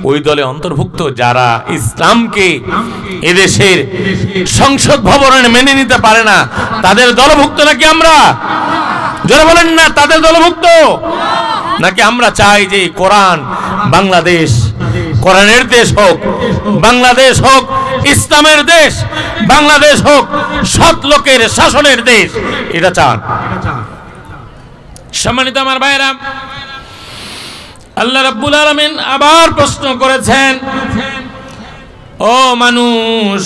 ওই দলে অন্তর্ভুক্ত যারা ইসলামকে এদেশের সংসদ ভবনে মেনে নিতে পারে না, তাদের দলভুক্ত নাকি আমরা? জোরে বলেন না, তাদের দলভুক্ত নাকি আমরা চাই যে কোরআন বাংলাদেশ কোরআনের দেশ হোক, বাংলাদেশ হোক ইসলামের দেশ, বাংলাদেশ হোক সৎ লোকের শাসনের দেশ? এটা চান? সম্মানিত আমার ভাইরা, আল্লাহ রাব্বুল আলামিন আবার প্রশ্ন করেছেন, ও মানুষ,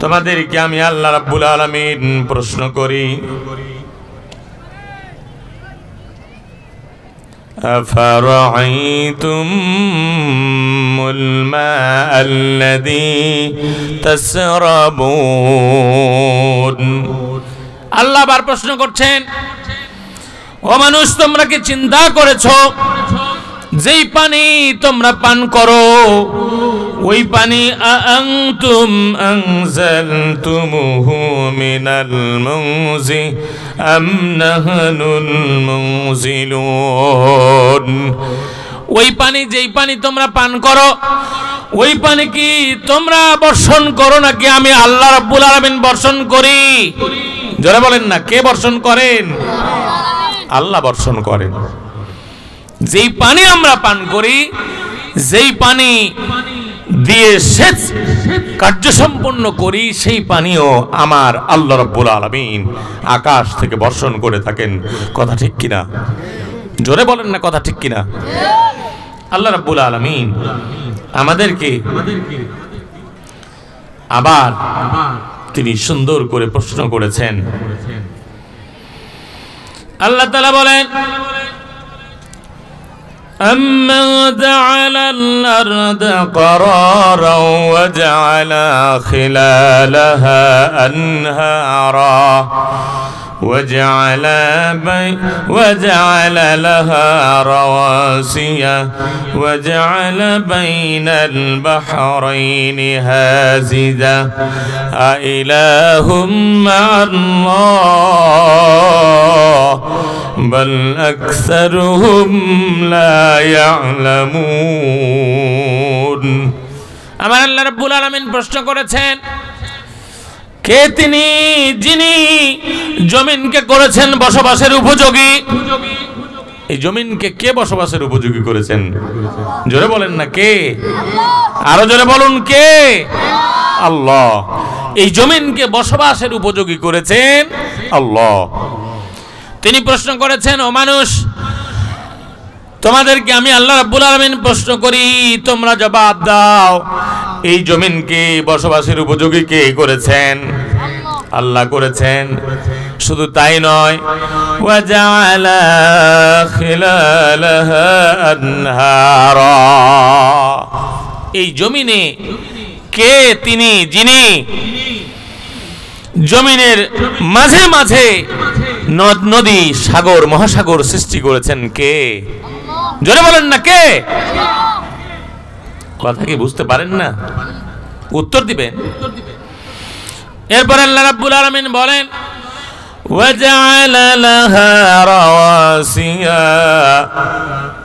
তোমাদেরকে আমি আল্লাহ রাব্বুল আলামিন প্রশ্ন করি, আফারাআইতুমুল মাআল্লাযী তাশরাবুন। আল্লাহ আবার প্রশ্ন করছেন, ও মানুষ, তোমরা কি চিন্তা করেছো যেই পানি তোমরা পান করো ওই পানি আনতুম আনজালতুমুহু মিনাল মুজি আম নাহনুল মুনজিলুন? ওই পানি, যেই পানি তোমরা পান করো ওই পানি কি তোমরা বর্ষণ করো নাকি আমি আল্লাহ রাব্বুল আলামিন বর্ষণ করি? জোরে বলেন না, কে বর্ষণ করেন? আল্লাহ বর্ষণ করেন। যেই পানি আমরা পান করি, যেই পানি দিয়ে সেচ কার্য সম্পন্ন করি, সেই পানিও আমার আল্লাহ রাব্বুল আলামিন আকাশ থেকে বর্ষণ করে থাকেন। কথা ঠিক কিনা? জোরে বলেন না, কথা ঠিক কিনা? আল্লাহ রাব্বুল আলামিন আমাদেরকে আবার তিনি সুন্দর করে প্রশ্ন করেছেন। আল্লাহ তাআলা বলেন, أَمَّنْ جَعَلَ الْأَرْضَ قَرَارًا وَجَعَلَ خِلَالَهَا أَنْهَارًا وَجَعَلَ لَهَا رَوَاسِيَ وَجَعَلَ بَيْنَ الْبَحْرَيْنِ هَاجِرًا أَإِلَٰهٌ مَّعَ اللَّهِ بل أكثرهم لا يعلمون। আমার আল্লাহ রাব্বুল আলামিন প্রশ্ন করেছেন, কে তিনি যিনি জমিনকে করেছেন বসবাসের উপযোগী? এই জমিনকে কে বসবাসের উপযোগী করেছেন? জোরে বলেন না, কে? আরো জোরে বলুন, কে? আল্লাহ। এই জমিনকে বসবাসের উপযোগী করেছেন আল্লাহ। তিনি প্রশ্ন করেছেন, ও মানুষ, তোমাদেরকে আমি আল্লাহ রাব্বুল আলামিন প্রশ্ন করি, তোমরা জবাব দাও, এই জমিনকে বসবাসের উপযোগী কে করেছেন? আল্লাহ করেছেন। শুধু তাই নয়, ওয়াজআলা খিলালাহা আনহারা। এই জমিনে কে তিনি যিনি জমিনের মাঝে মাঝে নদ নদী সাগর মহাসাগর সৃষ্টি করেছেন? কে? জোরে বলেন না, কে? কথা কি বুঝতে পারেন না? উত্তর দিবেন। এরপর আল্লাহ রাব্বুল আলামিন বলেন, ওয়াজআলা লাহা রাওয়াসিয়া।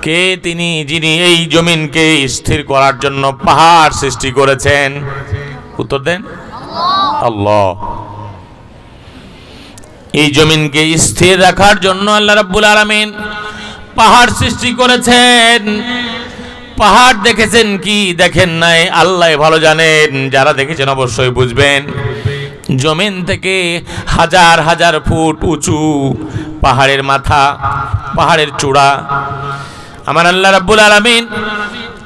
কে তিনি যিনি এই জমিনকে স্থির করার জন্য পাহাড় সৃষ্টি করেছেন? উত্তর দেন। আল্লাহ। এই জমিনকে স্থির রাখার জন্য আল্লাহ রাব্বুল আলামিন পাহাড় সৃষ্টি করেছেন। পাহাড় দেখেছেন কি দেখেন নাই আল্লাহ ভালো জানেন। যারা দেখেছেন অবশ্যই বুঝবেন। জমিন থেকে হাজার হাজার ফুট উঁচু পাহাড়ের মাথা, পাহাড়ের চূড়া। আমার আল্লাহ রাব্বুল আলামিন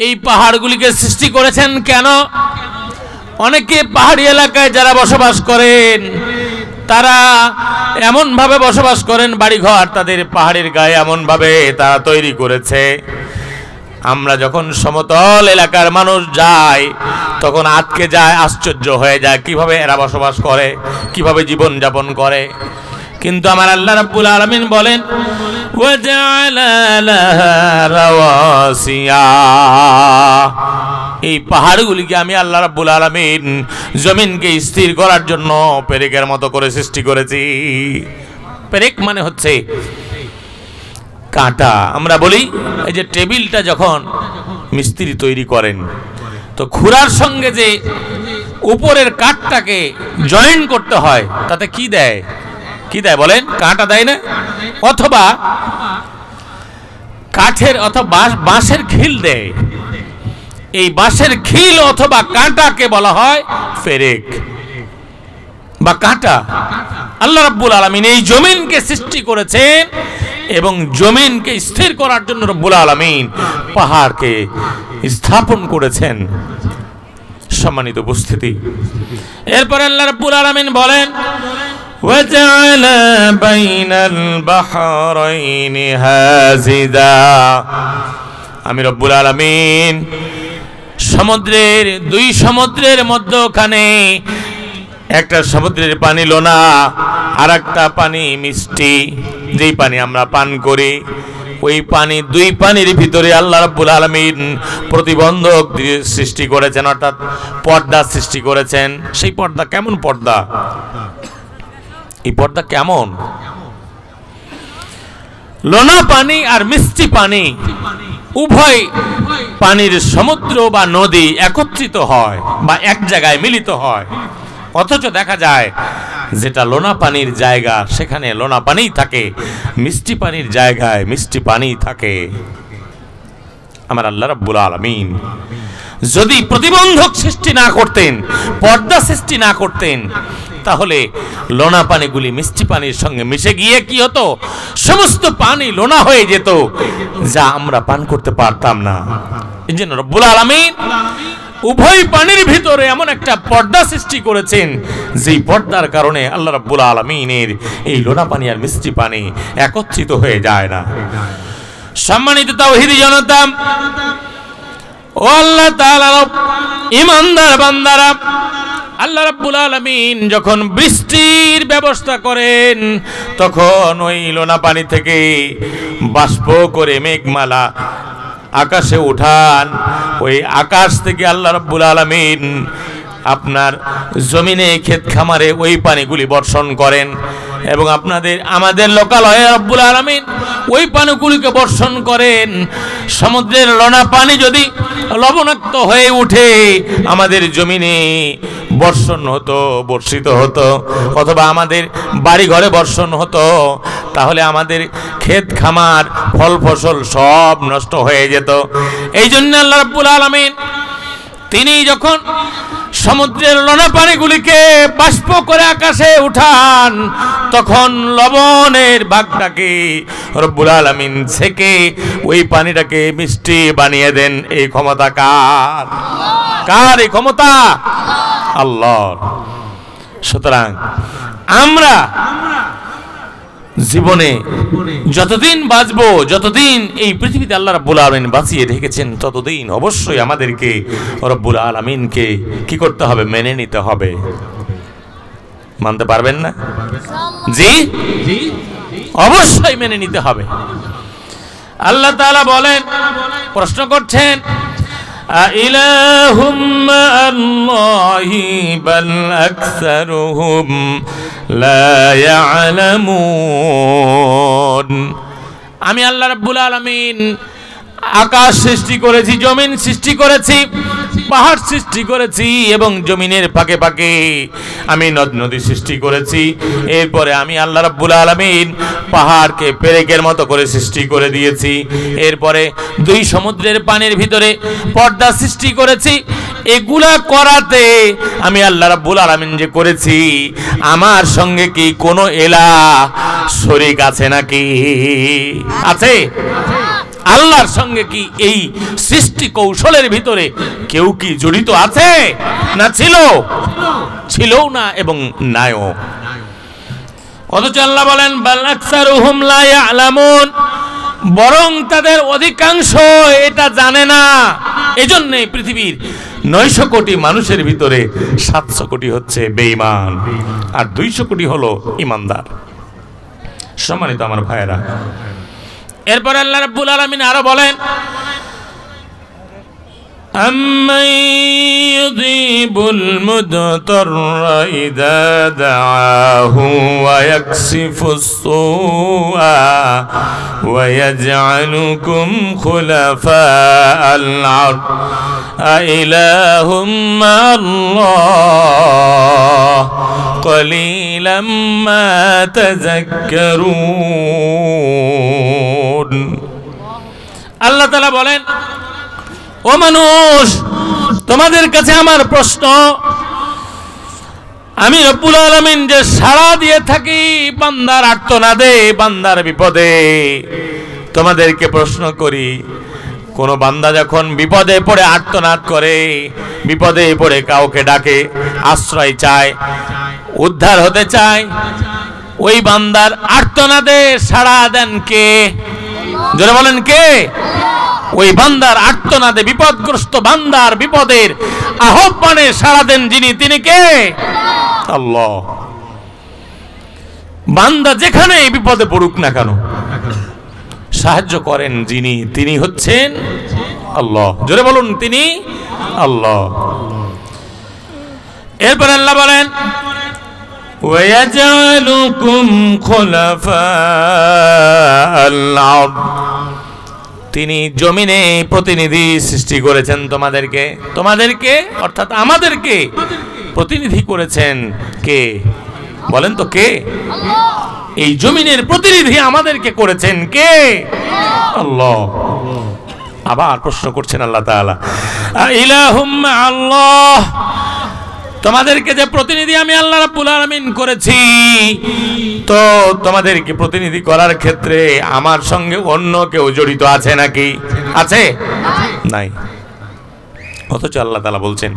এই পাহাড়গুলিকে সৃষ্টি করেছেন কেন? অনেকে পাহাড়ি এলাকায় যারা বসবাস করেন তারা এমন ভাবে বসবাস করেন, বাড়িঘর তাদের পাহাড়ের গায়ে এমন ভাবে তারা তৈরি করেছে, আমরা যখন সমতল এলাকার মানুষ যাই তখন আটকে যায়, আশ্চর্য হয়ে যায় কিভাবে এরা বসবাস করে, কিভাবে জীবন যাপন করে। কিন্তু আমার আল্লাহ রাব্বুল আলামিন বলেন, ওয়াজআলা লাহা রাওয়াসিয়া। এই পাহাড়গুলিকে আমি আল্লাহ রাব্বুল আলামিন জমিনকে স্থির করার জন্য পেরেকের মতো করে সৃষ্টি করেছি। পেরেক মানে হচ্ছে কাঁটা। আমরা বলি এই যে টেবিলটা যখন মিস্ত্রি তৈরি করেন, তো খুরার সঙ্গে যে উপরের কাঠটাকে জয়েন করতে হয় তাতে কি দেয়, কি দেয় বলেন? কাঁটা দেয় না? অথবা কাঠের অথবা বাঁশের খিল দেয়। এই বাঁশের খিল অথবা কাঁটাকে বলা হয় ফেরেক বা কাঁটা। আল্লাহ রাব্বুল আলামিন এই জমিনকে সৃষ্টি করেছেন এবং জমিনকে স্থির করার জন্য রব্বুল আলামিন পাহাড়কে স্থাপন করেছেন। সম্মানিত উপস্থিতি, এরপর আল্লাহ রাব্বুল আলামিন বলেন وَجَعَلَ بَيْنَ الْبَحْرَيْنِ هَازِدًا, আমি রব্বুল আলামিন সমুদ্রের দুই সমুদ্রের মধ্যখানে, একটা সমুদ্রের পানি লোনা আর একটা পানি মিষ্টি, যেই পানি আমরা পান করি, ওই পানি, দুই পানির ভিতরে আল্লাহ রাব্বুল আলামিন প্রতিবন্ধক সৃষ্টি করেছেন, অর্থাৎ পর্দা সৃষ্টি করেছেন। সেই পর্দা কেমন পর্দা? এই পর্দা কেমন? লোনা পানি আর মিষ্টি পানি উভয় পানির সমুদ্র বা নদী একত্রিত হয় বা এক জায়গায় মিলিত হয়, অথচ দেখা যায় যেটা লোনা পানির জায়গা সেখানে লোনা পানিই থাকে, মিষ্টি পানির জায়গায় মিষ্টি পানিই থাকে। আমার আল্লাহ রাব্বুল আলামিন যদি প্রতিবন্ধক সৃষ্টি না করতেন, পর্দা সৃষ্টি না করতেন, তাহলে লোনা পানিগুলি মিষ্টি পানির সঙ্গে মিশে গিয়ে কি হতো? সমস্ত পানি লোনা হয়ে যেত, যা আমরা পান করতে পারতাম না। এই জন্য রব্বুল আলামিন উভয় পানির ভিতরে এমন একটা পর্দা সৃষ্টি করেছেন, যেই পর্দার কারণে আল্লাহ রাব্বুল আলামিনের এই লোনা পানি আর মিষ্টি পানি একত্রিত হয়ে যায় না। সম্মানিত তাওহীদি জনতা, ও আল্লাহ তাআলা ঈমানদার বান্দারা, আল্লাহ রাব্বুল আলামিন যখন বৃষ্টির ব্যবস্থা করেন তখন ওই লোনা পানি থেকে বাষ্প করে মেঘমালা আকাশে উঠান। ওই আকাশ থেকে আল্লাহ রাব্বুল আলামিন আপনার জমিনে, ক্ষেত খামারে ওই পানিগুলি বর্ষণ করেন এবং আমাদের লোকালয়ে রব্বুল আলামিন ওই পানিগুলিকে বর্ষণ করেন। সমুদ্রের লোনা পানি যদি লবণাক্ত হয়ে উঠে আমাদের জমিনে বর্ষিত হতো অথবা আমাদের বাড়ি ঘরে বর্ষণ হতো, তাহলে আমাদের ক্ষেত খামার ফল ফসল সব নষ্ট হয়ে যেত। এই জন্য আল্লাহ রাব্বুল আলামিন তিনি যখন সমুদ্রের লোনা পানিগুলিকে বাষ্প করে আকাশে উঠান, তখন লবণের ভাগটাকে রব্বুল আলামিন ছেঁকে ওই পানিটাকে মিষ্টি বানিয়ে দেন। এই ক্ষমতা কার? কার এই ক্ষমতা? আল্লাহর। সুতরাং আমরা জীবনে যতদিন বাঁচবো, যতদিন এই পৃথিবীতে আল্লাহ রাব্বুল আলামিন বাঁচিয়ে রেখেছেন, ততদিন অবশ্যই আমাদেরকে রব্বুল আলামিনকে কি করতে হবে? মেনে নিতে হবে। মানতে পারবেন না? জি, অবশ্যই মেনে নিতে হবে। আল্লাহ তাআলা বলেন, প্রশ্ন করছেন, আইলাহুম আল্লাহি বাল আকসারুহুম লা ইয়ালামুন। আমি আল্লাহ রাব্বুল আলামিন আকাশ সৃষ্টি করেছি, জমিন সৃষ্টি করেছি, পাহাড় সৃষ্টি করেছি এবং জমিনের ফাঁকে ফাঁকে আমি নদ নদী সৃষ্টি করেছি। এরপরে আমি আল্লাহ রাব্বুল আলামিন পাহাড়কে পেরেকের মতো করে সৃষ্টি করে দিয়েছি। এরপরে দুই সমুদ্রের পানির ভিতরে পর্দা সৃষ্টি করেছি। এগুলা করাতে আমি আল্লাহ রাব্বুল আলামিন যে করেছি, আমার সঙ্গে কি কোনো ইলাহ শরীক আছে নাকি? আছে? আল্লাহর সঙ্গে কি এই সৃষ্টি কৌশলের ভিতরে কেউ কি জড়িত আছে? না ছিল, ছিলও না এবং নাইও। অথচ আল্লাহ বলেন, বাল আকসারুহুম লা ইয়ালামুন, বরং তাদের অধিকাংশ এটা জানে না। এজন্য পৃথিবীর 900 কোটি মানুষের ভিতরে 700 কোটি হচ্ছে বেঈমান আর 200 কোটি হলো ঈমানদার। সম্মানিত আমার ভাইয়েরা, এরপর আল্লাহ রাব্বুল আলামিন আরো বলেন, আম্মান ইউযীবুল মুদতাররা ইযা দাআহু ওয়া ইয়াকশিফুস সুআ ওয়া ইয়াজআলুকুম খুলাফাআল আরদ আইলাহুম মা'আল্লাহ ক্বালিলাম মা তাযাক্কারুন। আল্লাহ তাআলা বলেন, ও মানুষ, তোমাদের কাছে আমার প্রশ্ন, আমি রব্বুল আলামিন যে সাড়া দিয়ে থাকি বান্দার আর্তনাদে, বান্দার বিপদে, তোমাদেরকে প্রশ্ন করি, কোন বান্দা যখন বিপদে পড়ে আর্তনাদ করে, বিপদে পড়ে কাউকে ডাকে, আশ্রয় চায়, উদ্ধার হতে চায়, ওই বান্দার আর্তনাদে সাড়া দেন কে? জোরে বলেন কে? ওই বান্দার আর্তনাদে, বিপদগ্রস্ত বান্দার বিপদের আহ্বানে সাড়া দেন যিনি, তিনি কে? আল্লাহ। বান্দা যেখানে বিপদে পড়ুক না কেন সাহায্য করেন যিনি, তিনি হচ্ছেন আল্লাহ। জোরে বলুন, তিনি আল্লাহ। এরপর আল্লাহ বলেন, ওয়ায়াজআলুকুম খুলাফাআল আরদ, তিনি জমিনে প্রতিনিধি সৃষ্টি করেছেন তোমাদেরকে, তোমাদেরকে অর্থাৎ আমাদেরকে প্রতিনিধি করেছেন কে? বলেন তো কে? এই জমিনের প্রতিনিধি আমাদেরকে করেছেন কে? আল্লাহ। আবার প্রশ্ন করছেন আল্লাহ তাআলা, ইলাহুম আল্লাহ, তোমাদেরকে যে প্রতিনিধি আমি আল্লাহ রাব্বুল আলামিন করেছি, তো তোমাদেরকে প্রতিনিধি করার ক্ষেত্রে আমার সঙ্গে অন্য কেউ জড়িত আছে নাকি? আছে? নাই। অথচ আল্লাহ তাআলা বলছেন,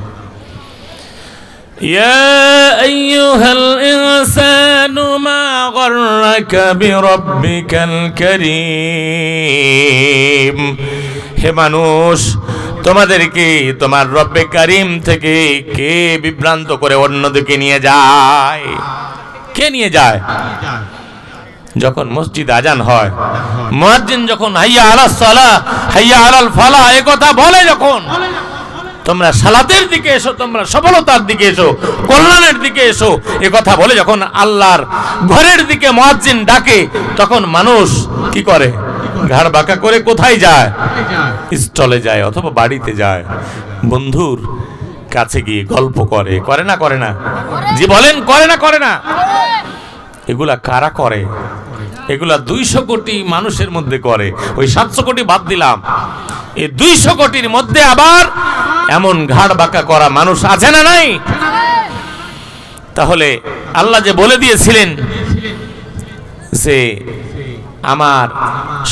ইয়া আইয়ুহাল ইনসানু মা গাররাকা বিরাব্বিকাল কারীম, হে মানুষ, তোমাদেরকে তোমার রব্বে কারীম থেকে কে বিভ্রান্ত করে অন্যদিকে নিয়ে যায়? কে নিয়ে যায়? যখন মসজিদ আজান হয়, মুয়াজ্জিন যখন হাইয়া আলাস সালাহ হাইয়া আলাল ফালাহ এই কথা বলে, যখন তোমরা সালাতের দিকে এসো, তোমরা সফলতার দিকে এসো, কল্যাণের দিকে এসো, এ কথা বলে যখন আল্লাহর ঘরের দিকে মুয়াজ্জিন ডাকে, তখন মানুষ কি করে? ঘাড় বাঁকা করে কোথায় যায়? স্টলে যায় অথবা বাড়িতে যায়, বন্ধুর কাছে গিয়ে গল্প করে। করে না? করে না? জি বলেন, করে না? করে না? এগুলা কারা করে? এগুলা 200 কোটি মানুষের মধ্যে করে। ওই 700 কোটি বাদ দিলাম, এই 200 কোটির মধ্যে আবার এমন ঘাড় বাঁকা করা মানুষ আছে না নাই? তাহলে আল্লাহ যে বলে দিয়েছিলেন যে আমার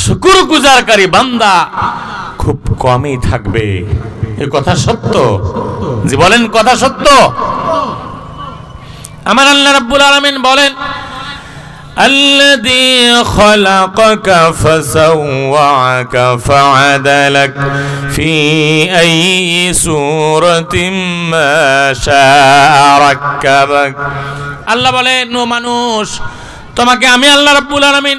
শুকরগুজারকারী বান্দা খুব কমই থাকবে, এ কথা সত্য? জি বলেন, কথা সত্য? আমার আল্লাহ রাব্বুল আলামিন বলেন, الذي خلقك فسواك فعدلك في أي سورة ما شاء ركبك। আল্লাহ বলেন, ও মানুষ, তোমাকে আমি আল্লাহ রাব্বুল আলামিন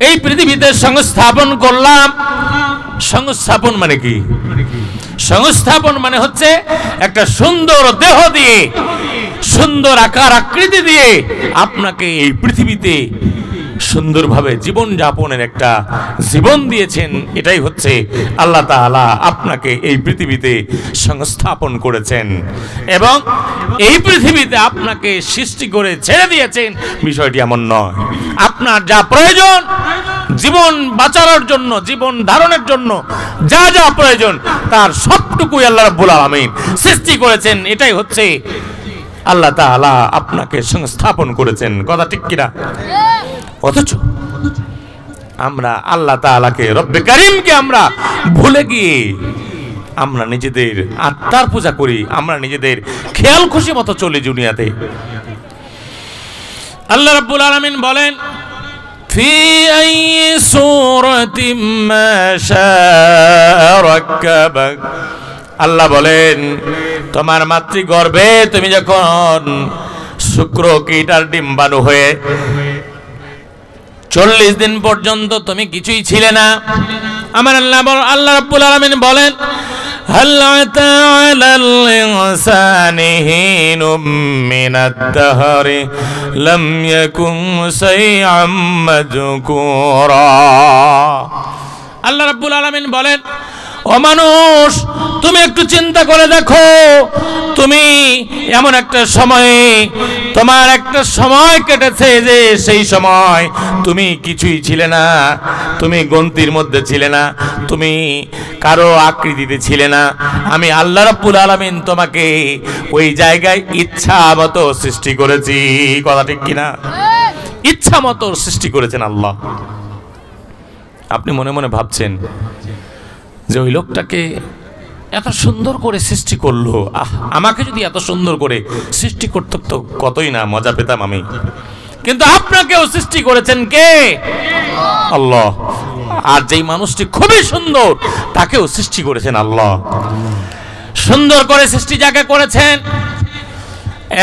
এই পৃথিবীতে সংস্থাপন করলাম। সংস্থাপন মানে কি? সংস্থাপন মানে হচ্ছে একটা সুন্দর দেহ দিয়ে, সুন্দর আকার আকৃতি দিয়ে আপনাকে এই পৃথিবীতে সুন্দরভাবে জীবন যাপনের একটা জীবন দিয়েছেন। এটাই হচ্ছে আল্লাহ তাআলা আপনাকে এই পৃথিবীতে সংস্থাপন করেছেন এবং এই পৃথিবীতে আপনাকে সৃষ্টি করে ছেড়ে দিয়েছেন। বিষয়টি এমন নয়, আপনার যা প্রয়োজন জীবন বাঁচানোর জন্য, জীবন ধারণের জন্য যা যা প্রয়োজন তার সবটুকুই আল্লাহ রাব্বুল আলামিন সৃষ্টি করেছেন। এটাই হচ্ছে আল্লাহ তাআলা আপনাকে সংস্থাপন করেছেন। কথা ঠিক কিনা? অথচ আমরা আল্লাহ তাআলাকে, রব্বে কারীমকে আমরা ভুলে গিয়ে আমরা নিজেদের আত্মার পূজা করি, আমরা নিজেদের খেয়াল খুশি মতো চলি দুনিয়াতে। আল্লাহ রাব্বুল আলামিন বলেন, ফি আইয়ি সূরাতিম মা শাআ রাক্কাবাক। আল্লাহ বলেন, তোমার মাতৃগর্ভে তুমি যখন শুক্র কীটার ডিম্বাণু হয়ে 40 দিন পর্যন্ত তুমি কিছুই ছিলে না। আমার আল্লাহ রাব্বুল আলামিন বলেন, হাল আতা আলাল ইনসানি হিনুম মিনাদ দাহরি লাম ইয়াকুন শাইআম মাযকুরা। আল্লাহ রাব্বুল আলামিন বলেন, ও মানুষ, তুমি একটু চিন্তা করে দেখো, তুমি এমন একটা সময়ে, তোমার একটা সময় কেটেছে যে সেই সময় তুমি কিছুই ছিলে না, তুমি গন্তির মধ্যে ছিলে না, তুমি কারো আকৃতিতে ছিলে না। আমি আল্লাহ রাব্বুল আলামিন তোমাকে ওই জায়গায় ইচ্ছা মতো সৃষ্টি করেছি। কথা ঠিক কিনা? ইচ্ছা মতো সৃষ্টি করেছেন আল্লাহ। আপনি মনে মনে ভাবছেন যে ওই লোকটাকে এত সুন্দর করে সৃষ্টি করলো, আমাকে যদি এত সুন্দর করে সৃষ্টি করতে তো কতই না মজা পেতাম আমি। কিন্তু আপনাকেও সৃষ্টি করেছেন কে? আল্লাহ। আর যেই মানুষটি খুবই সুন্দর তাকেও সৃষ্টি করেছেন আল্লাহ। সুন্দর করে সৃষ্টি যাকে করেছেন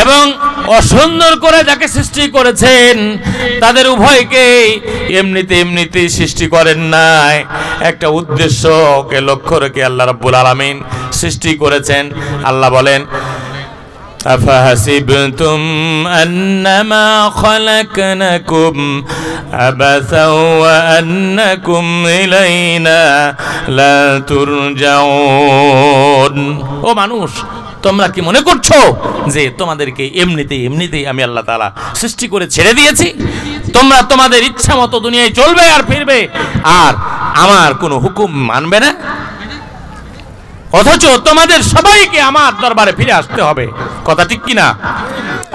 এবং অসুন্দর করে যাকে সৃষ্টি করেছেন, তাদের উভয়কে এমনিতে সৃষ্টি করেন নাই, একটা উদ্দেশ্যকে লক্ষ্য রেখে আল্লাহ রাব্বুল আলামিন সৃষ্টি করেছেন। আল্লাহ বলেন, আফাহাসিবতুম আন্নামা খালাকনাকুম আবাসাও ওয়া আন্নাকুম ইলাইনা লা তুরজাউন। ও মানুষ, তোমরা কি মনে করছো যে তোমাদেরকে এমনিতেই আমি আল্লাহ তাআলা সৃষ্টি করে ছেড়ে দিয়েছি? তোমরা তোমাদের ইচ্ছা মতো দুনিয়ায় চলবে আর ফিরবে, আর আমার কোনো হুকুম মানবে না? অথচ তোমাদের সবাইকে আমার দরবারে ফিরে আসতে হবে। কথা ঠিক কিনা?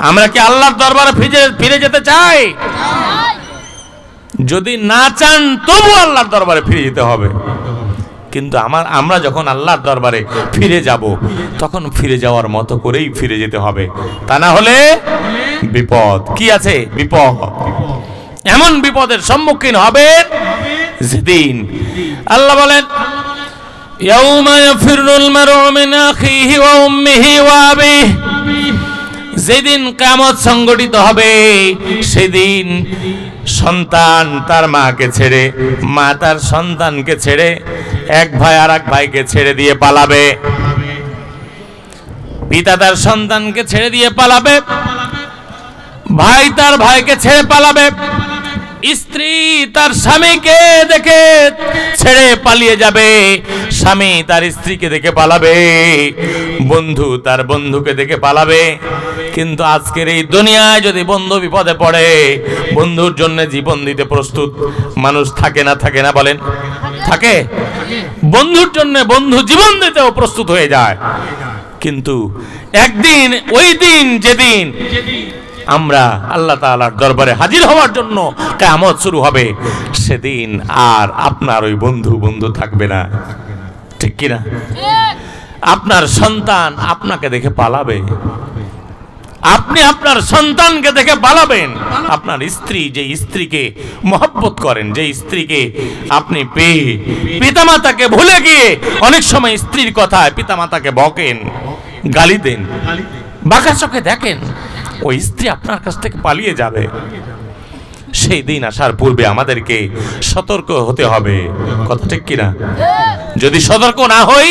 আমরা কি আল্লাহর দরবারে ফিরে যেতে চাই? যদি না চান তবু আল্লাহর দরবারে ফিরে যেতে হবে। কিন্তু আমরা যখন আল্লাহর দরবারে ফিরে যাব, তখন ফিরে যাওয়ার মতো করেই ফিরে যেতে হবে, তা না হলে বিপদ। কি আছে? বিপদ। এমন বিপদের সম্মুখীন হবে যেদিন আল্লাহ বলেন, ইয়াউমা ইয়াফিরুল মারউ মিন আখিহি ওয়া উম্মিহি ওয়া আবিহি। যেদিন কিয়ামত সংঘটিত হবে, সেদিন সন্তান তার মাকে ছেড়ে, মা তার সন্তানকে ছেড়ে, এক ভাই আর এক ভাইকে ছেড়ে দিয়ে পালাবে, পিতা তার সন্তানকে ছেড়ে দিয়ে পালাবে, ভাই তার ভাইকে ছেড়ে পালাবে, স্ত্রী তার স্বামীকে দেখে ছেড়ে পালিয়ে যাবে, স্বামী তার স্ত্রীকে দেখে পালাবে, বন্ধু তার বন্ধুকে দেখে পালাবে। কিন্তু আজকের এই দুনিয়ায় যদি বন্ধু বিপদে পড়ে, বন্ধুর জন্য জীবন দিতে প্রস্তুত মানুষ থাকে না বলেন? থাকে। বন্ধুর জন্য বন্ধু জীবন দিতেও প্রস্তুত হয়ে যায়। কিন্তু একদিন, ওই দিন যেদিন আমরা আল্লাহ তাআলার দরবারে হাজির হওয়ার জন্য কিয়ামত শুরু হবে, সেদিন আর আপনার ওই বন্ধু থাকবে না। ঠিক কিনা? আপনার সন্তান আপনাকে দেখে পালাবে, আপনি আপনার সন্তানকে দেখে পালাবেন। আপনার স্ত্রী, যে স্ত্রীকে মহব্বত করেন, যে স্ত্রীকে আপনি পেয়ে পিতামাতাকে ভুলে গিয়ে অনেক সময় স্ত্রীর কথায় পিতামাতাকে বকেন, গালি দেন, বাঁকা চোখে দেখেন, ওই স্ত্রী আপনার কাছ থেকে পালিয়ে যাবে। সেই দিন আসার পূর্বে আমাদেরকে সতর্ক হতে হবে। কথা ঠিক কিনা? যদি সতর্ক না হই,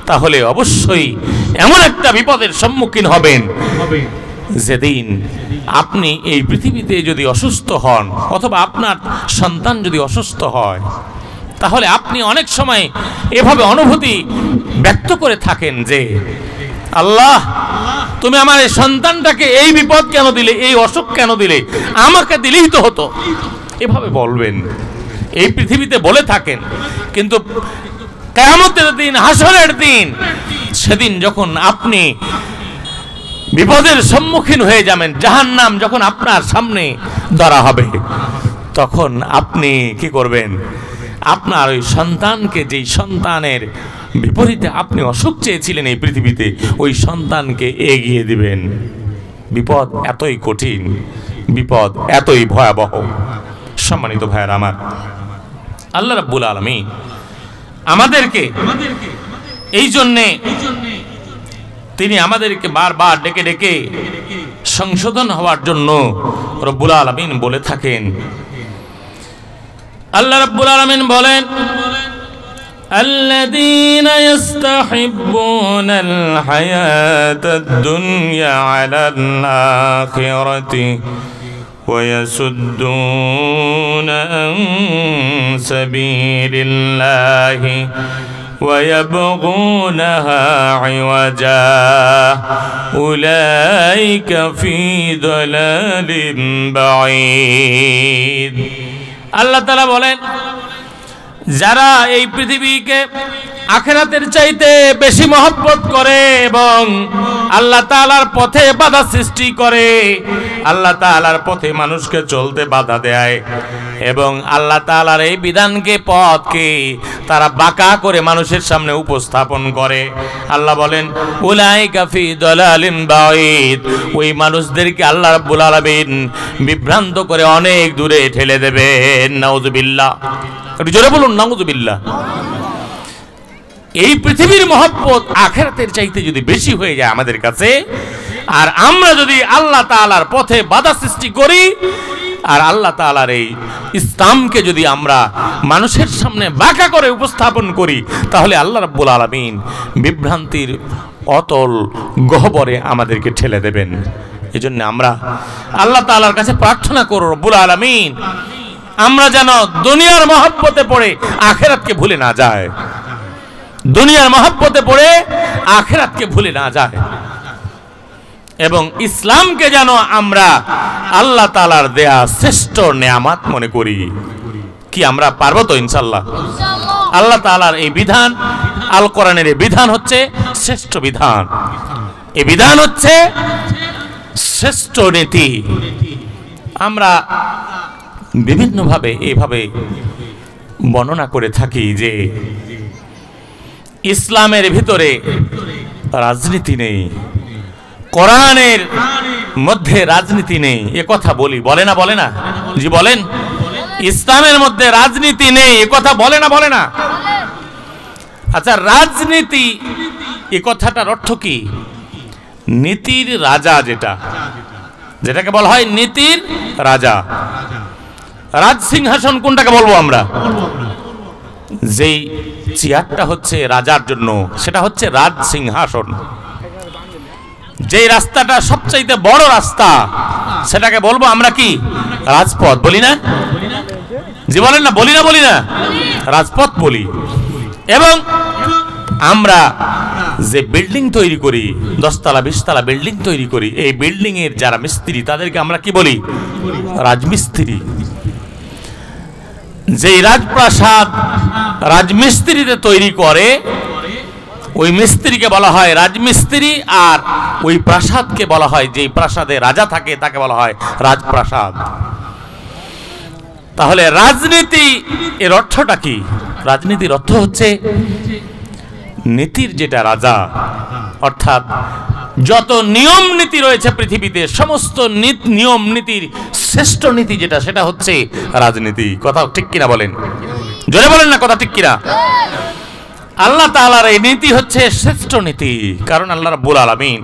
তাহলে অবশ্যই এমন একটা বিপদের সম্মুখীন হবেন যেদিন আপনি এই পৃথিবীতে যদি অসুস্থ হন, অথবা আপনার সন্তান যদি অসুস্থ হয়, তাহলে আপনি অনেক সময় এভাবে অনুভূতি ব্যক্ত করে থাকেন যে, আল্লাহ, তুমি আমার এই সন্তানটাকে এই বিপদ কেন দিলে, এই অসুখ কেন দিলে, আমাকে দিলেই তো হতো। এভাবে বলবেন, এই পৃথিবীতে বলে থাকেন। কিন্তু কিয়ামতের দিন, হাসরের দিন, সেদিন যখন আপনি বিপদের সম্মুখীন হয়ে যাবেন, জাহান্নাম যখন আপনার সামনে ধরা হবে, তখন আপনি কি করবেন? আপনার ওই সন্তানকে, যেই সন্তানের বিপরীতে আপনি অসুখ চেয়েছিলেন এই পৃথিবীতে, ওই সন্তানকে এগিয়ে দিবেন। বিপদ এতই কঠিন, বিপদ এতই ভয়াবহ। সম্মানিত ভাইয়েরা আমার, আল্লাহ রাব্বুল আলামিন আমাদেরকে এই জন্যে তিনি আমাদেরকে বারবার ডেকে ডেকে সংশোধন হওয়ার জন্য রব্বুল আলামিন বলে থাকেন। আল্লাহ রাব্বুল আলামিন বলেন, الذين يستحبون الحياة الدنيا على الآخرة ويصدون عن سبيل الله ويبغونها عوجا أولئك في ضلال بعيد আল্লাহ তাআলা বলেন যারা এই পৃথিবীকে আখিরাতের চাইতে বেশি মহব্বত করে এবং আল্লাহ তাআলার পথে বাধা সৃষ্টি করে, আল্লাহ তাআলার পথে মানুষকে চলতে বাধা দেয় এবং আল্লাহ তাআলার এই বিধানকে পথকে তারা বাঁকা করে মানুষের সামনে উপস্থাপন করে, আল্লাহ বলেন উলাইকা ফি দালালিন বাঈদ, ওই মানুষদেরকে আল্লাহ রাব্বুল আলামিন বিভ্রান্ত করে অনেক দূরে ঠেলে দেবেন। নাউযুবিল্লাহ, একটু জোরে বলুন নাউযুবিল্লাহ। এই পৃথিবীর মহব্বত আখিরাতের চাইতে যদি বেশি হয়ে যায় আমাদের কাছে, আর আমরা যদি আল্লাহ তাআলার পথে বাধা সৃষ্টি করি আর আল্লাহ তাআলার এই ইসলামকে যদি আমরা মানুষের সামনে বাঁকা করে উপস্থাপন করি, তাহলে আল্লাহ রাব্বুল আলামিন বিভ্রান্তির অতল গহ্বরে আমাদেরকে ঠেলে দেবেন। এজন্য আমরা আল্লাহ তাআলার কাছে প্রার্থনা করব, রব্বুল আলামিন আমরা যেন দুনিয়ার মহব্বতে পড়ে আখিরাতকে ভুলে না যায়, দুনিয়ার মহব্বতে পড়ে আখিরাতকে ভুলে না যায় এবং ইসলামকে যেন আমরা আল্লাহ তাআলার দেয়া শ্রেষ্ঠ নেয়ামত মনে করি। কি আমরা পারবো তো? ইনশাআল্লাহ। আল্লাহ তাআলার এই বিধান, আল কোরআনের এই বিধান হচ্ছে শ্রেষ্ঠ বিধান, এই বিধান হচ্ছে শ্রেষ্ঠ নীতি। আমরা বিভিন্নভাবে এইভাবে বর্ণনা করে থাকি যে ইসলামের ভিতরে রাজনীতি নেই, কোরআনের মধ্যে রাজনীতি নেই, এ কথা বলি, বলে না? বলে না? জি বলেন। ইসলামের মধ্যে রাজনীতি নেই, এ কথা বলে না? বলে না? আচ্ছা, রাজনীতি এ কথাটার অর্থ কি? নীতির রাজা, যেটাকে বলা হয় নীতির রাজা। রাজ সিংহাসন কোনটাকে বলবো আমরা? যেই চেয়ারটা হচ্ছে রাজার জন্য, সেটা হচ্ছে রাজ সিংহাসন। যেই রাস্তাটা সবচাইতে বড় রাস্তা, সেটাকে বলবো আমরা কি? রাজপথ। বলি না? জি বলেন না? বলি না? বলি না? রাজপথ বলি। এবং আমরা যে বিল্ডিং তৈরি করি, 10 তলা 20 তলা বিল্ডিং তৈরি করি, এই বিল্ডিং এর যারা মিস্ত্রি তাদেরকে আমরা কি বলি? রাজমিস্ত্রি। যেই রাজপ্রাসাদ রাজমিস্ত্রিতে তৈরি করে, ওই মিস্ত্রিকে বলা হয় রাজমিস্ত্রি, আর ওই প্রাসাদকে বলা হয়, যেই প্রাসাদে রাজা থাকে তাকে বলা হয় রাজপ্রাসাদ। তাহলে রাজনীতি এর অর্থটা কি? রাজনীতির অর্থ হচ্ছে নীতির যেটা রাজা, অর্থাৎ যত নিয়ম নীতি রয়েছে পৃথিবীতে, সমস্ত নিয়ম নীতির শ্রেষ্ঠ নীতি যেটা, সেটা হচ্ছে রাজনীতি। কথা ঠিক কিনা বলেন? জোরে বলেন না, কথা ঠিক কিনা? আল্লাহ তাআলার এই নীতি হচ্ছে শ্রেষ্ঠ নীতি, কারণ আল্লাহ রাব্বুল আলামিন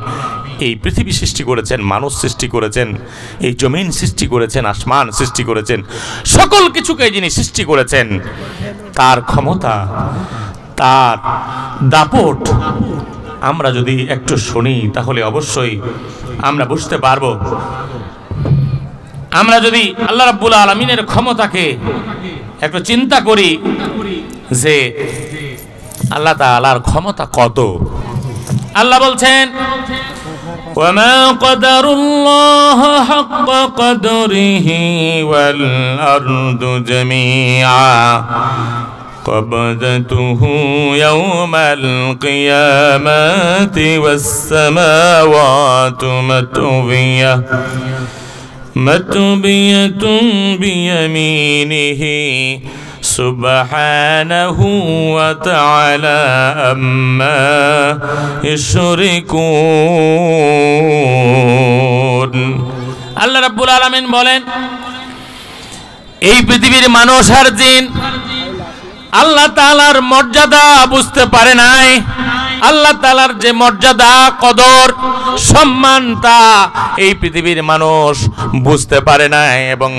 এই পৃথিবী সৃষ্টি করেছেন, মানুষ সৃষ্টি করেছেন, এই জমিন সৃষ্টি করেছেন, আসমান সৃষ্টি করেছেন, সকল কিছুকে যিনি সৃষ্টি করেছেন, তার ক্ষমতা, তার দাপট আমরা যদি একটু শুনি তাহলে অবশ্যই আমরা বুঝতে পারবো। আমরা যদি আল্লাহ রাব্বুল আলামিনের ক্ষমতাকে একটু চিন্তা করি যে আল্লাহ তাআলার ক্ষমতা কত। আল্লাহ বলছেন ওয়ামা কদারুল্লাহ হাক্কা কদরিহি ওয়াল আরদু জামিআ قبضته يوم القيامة والسماوات مطوية بيمينه سبحانه وتعالى عما يشركون। আল্লাহ রাব্বুল আলামিন বলেন, এই পৃথিবীর মানুষ আর জিন আল্লাহ তাআলার মর্যাদা বুঝতে পারে নাই, আল্লাহ তাআলার যে মর্যাদা, কদর, সম্মান তা এই পৃথিবীর মানুষ বুঝতে পারে নাই এবং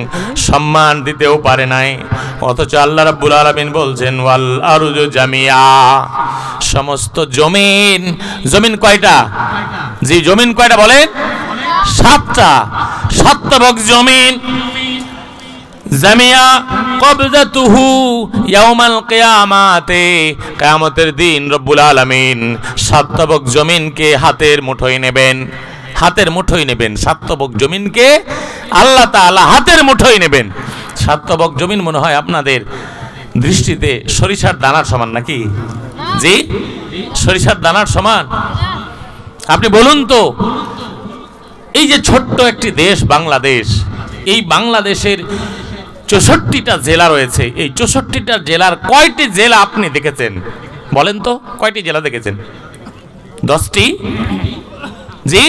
সম্মান দিতেও পারে নাই। অথচ আল্লাহ রাব্বুল আলামিন বলছেন ওয়াল আরজু জামিয়া, সমস্ত জমিন। জমিন কয়টা? জি, জমিন কয়টা বলেন? 7টা। 7 ভাগ জমিন। জামিয়া কবজাতুহু ইয়াউমাল কিয়ামাতে, কিয়ামতের দিন রব্বুল আলামিন 7 ভাগ জমিনকে হাতের মুঠোয় নেবেন। হাতের মুঠোয় নেবেন 7 ভাগ জমিনকে আল্লাহ তাআলা হাতের মুঠোয় নেবেন। 7 ভাগ জমিন মনে হয় আপনাদের দৃষ্টিতে সরিষার দানার সমান নাকি? জি, সরিষার দানার সমান। আপনি বলুন তো, এই যে ছোট্ট একটি দেশ বাংলাদেশ, এই বাংলাদেশের 64টা জেলা রয়েছে। এই 64টা জেলার কয়টি জেলা আপনি দেখেছেন বলেন তো? কয়টি জেলা দেখেছেন? 10টি? জি,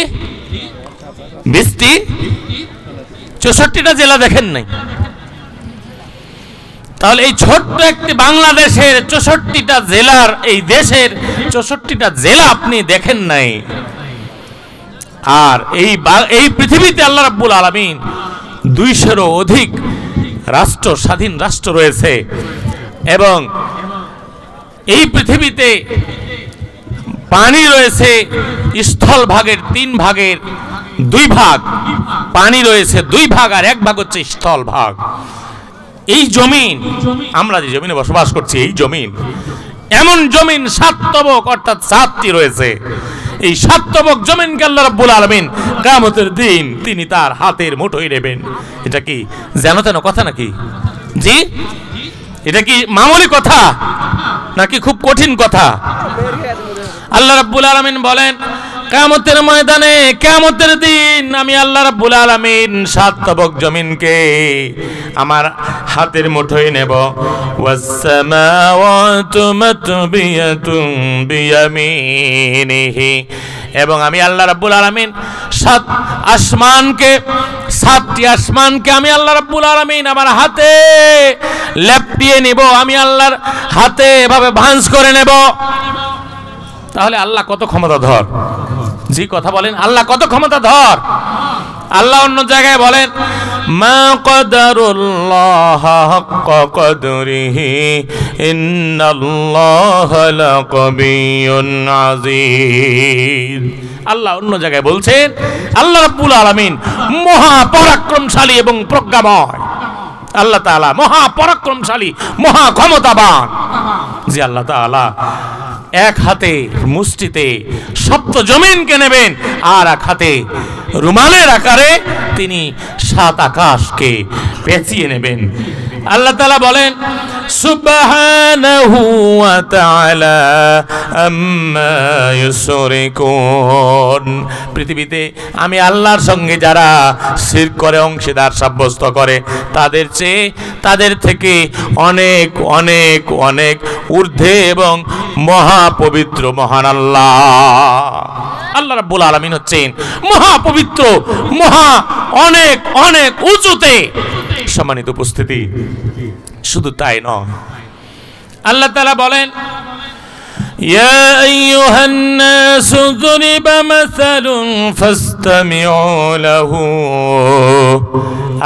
20টি? 64টা জেলা দেখেন নাই? তাহলে এই ছোট্ট একটি বাংলাদেশের 64টা জেলার, এই দেশের 64টা জেলা আপনি দেখেন নাই। আর এই পৃথিবীতে আল্লাহ রাব্বুল আলামিন 200-এরও অধিক রাষ্ট্র, স্বাধীন রাষ্ট্র রয়েছে এবং এই পৃথিবীতে পানি রয়েছে স্থল ভাগের 3 ভাগের 2 ভাগ। পানি রয়েছে 2 ভাগ আর 1 ভাগ হচ্ছে স্থল ভাগ। এই জমিন, আমরা যে জমিনে বসবাস করছি, এই জমিন এমন জমিন 7 তবক অর্থাৎ 7টি রয়েছে। এই 7 তবক জমিনকে আল্লাহ রাব্বুল আলামিন কিয়ামতের দিন তিনি তার হাতের মুঠোয় নেবেন। এটা কি যেন তেন কথা নাকি? জি, এটা কি মামুলি কথা নাকি খুব কঠিন কথা? আল্লাহ রাব্বুল আলামিন বলেন কিয়ামতের ময়দানে, কিয়ামতের দিন আমি আল্লাহ রাব্বুল আলামিন 7 তবক জমিনকে আমার হাতের মুঠোয় নেব। ওয়াস সামাওয়াতু মাতবিয়াতুন বিয়ামিনিহি, এবং আমি আল্লাহ রাব্বুল আলামিন 7 আসমানকে, 7টি আসমানকে আমি আল্লাহ রাব্বুল আলামিন আমার হাতে লেপটিয়ে নেব। আমি আল্লাহর হাতে এভাবে ভাঁজ করে নেব। তাহলে আল্লাহ কত ক্ষমতাধর? জি, কথা বলেন, আল্লাহ কত ক্ষমতাধর? আল্লাহ অন্য জায়গায় বলেন মা কদরুল্লাহ হাক্কা কদরিহি ইন্নাল্লাহা লাকাবিয়্যুন আযীজ। আল্লাহ অন্য জায়গায় বলছেন আল্লাহ রাব্বুল আলামিন মহা পরাক্রমশালী এবং প্রজ্ঞাময়। আল্লাহ তাআলা মহা পরাক্রমশালী, মহা ক্ষমতাবান। জি, আল্লাহ তাআলা এক হাতে মুষ্টিতে 7 জমিনকে নেবেন আর এক হাতে রুমালের আকারে তিনি 7 আকাশকে পেঁচিয়ে নেবেন। আল্লাহ তাআলা বলেন সুবহানাহু ওয়া তাআলা আম্মা ইউশরিকুন। পৃথিবীতে আমি আল্লাহর সঙ্গে যারা শিরক করে, অংশীদার সাব্যস্ত করে, তাদের থেকে অনেক অনেক অনেক ঊর্ধ্বে এবং মহাপবিত্র মহান আল্লাহ। আল্লাহ রাব্বুল আলামিন হচ্ছেন মহাপবিত্র, মহা অনেক অনেক উঁচুতে। সম্মানিত উপস্থিতি, শুধু তাই নয়, আল্লাহ তাআলা বলেন ইয়া আইয়ুহান নাসু যুরিবা মাসালুন ফাসতামিউ লাহু।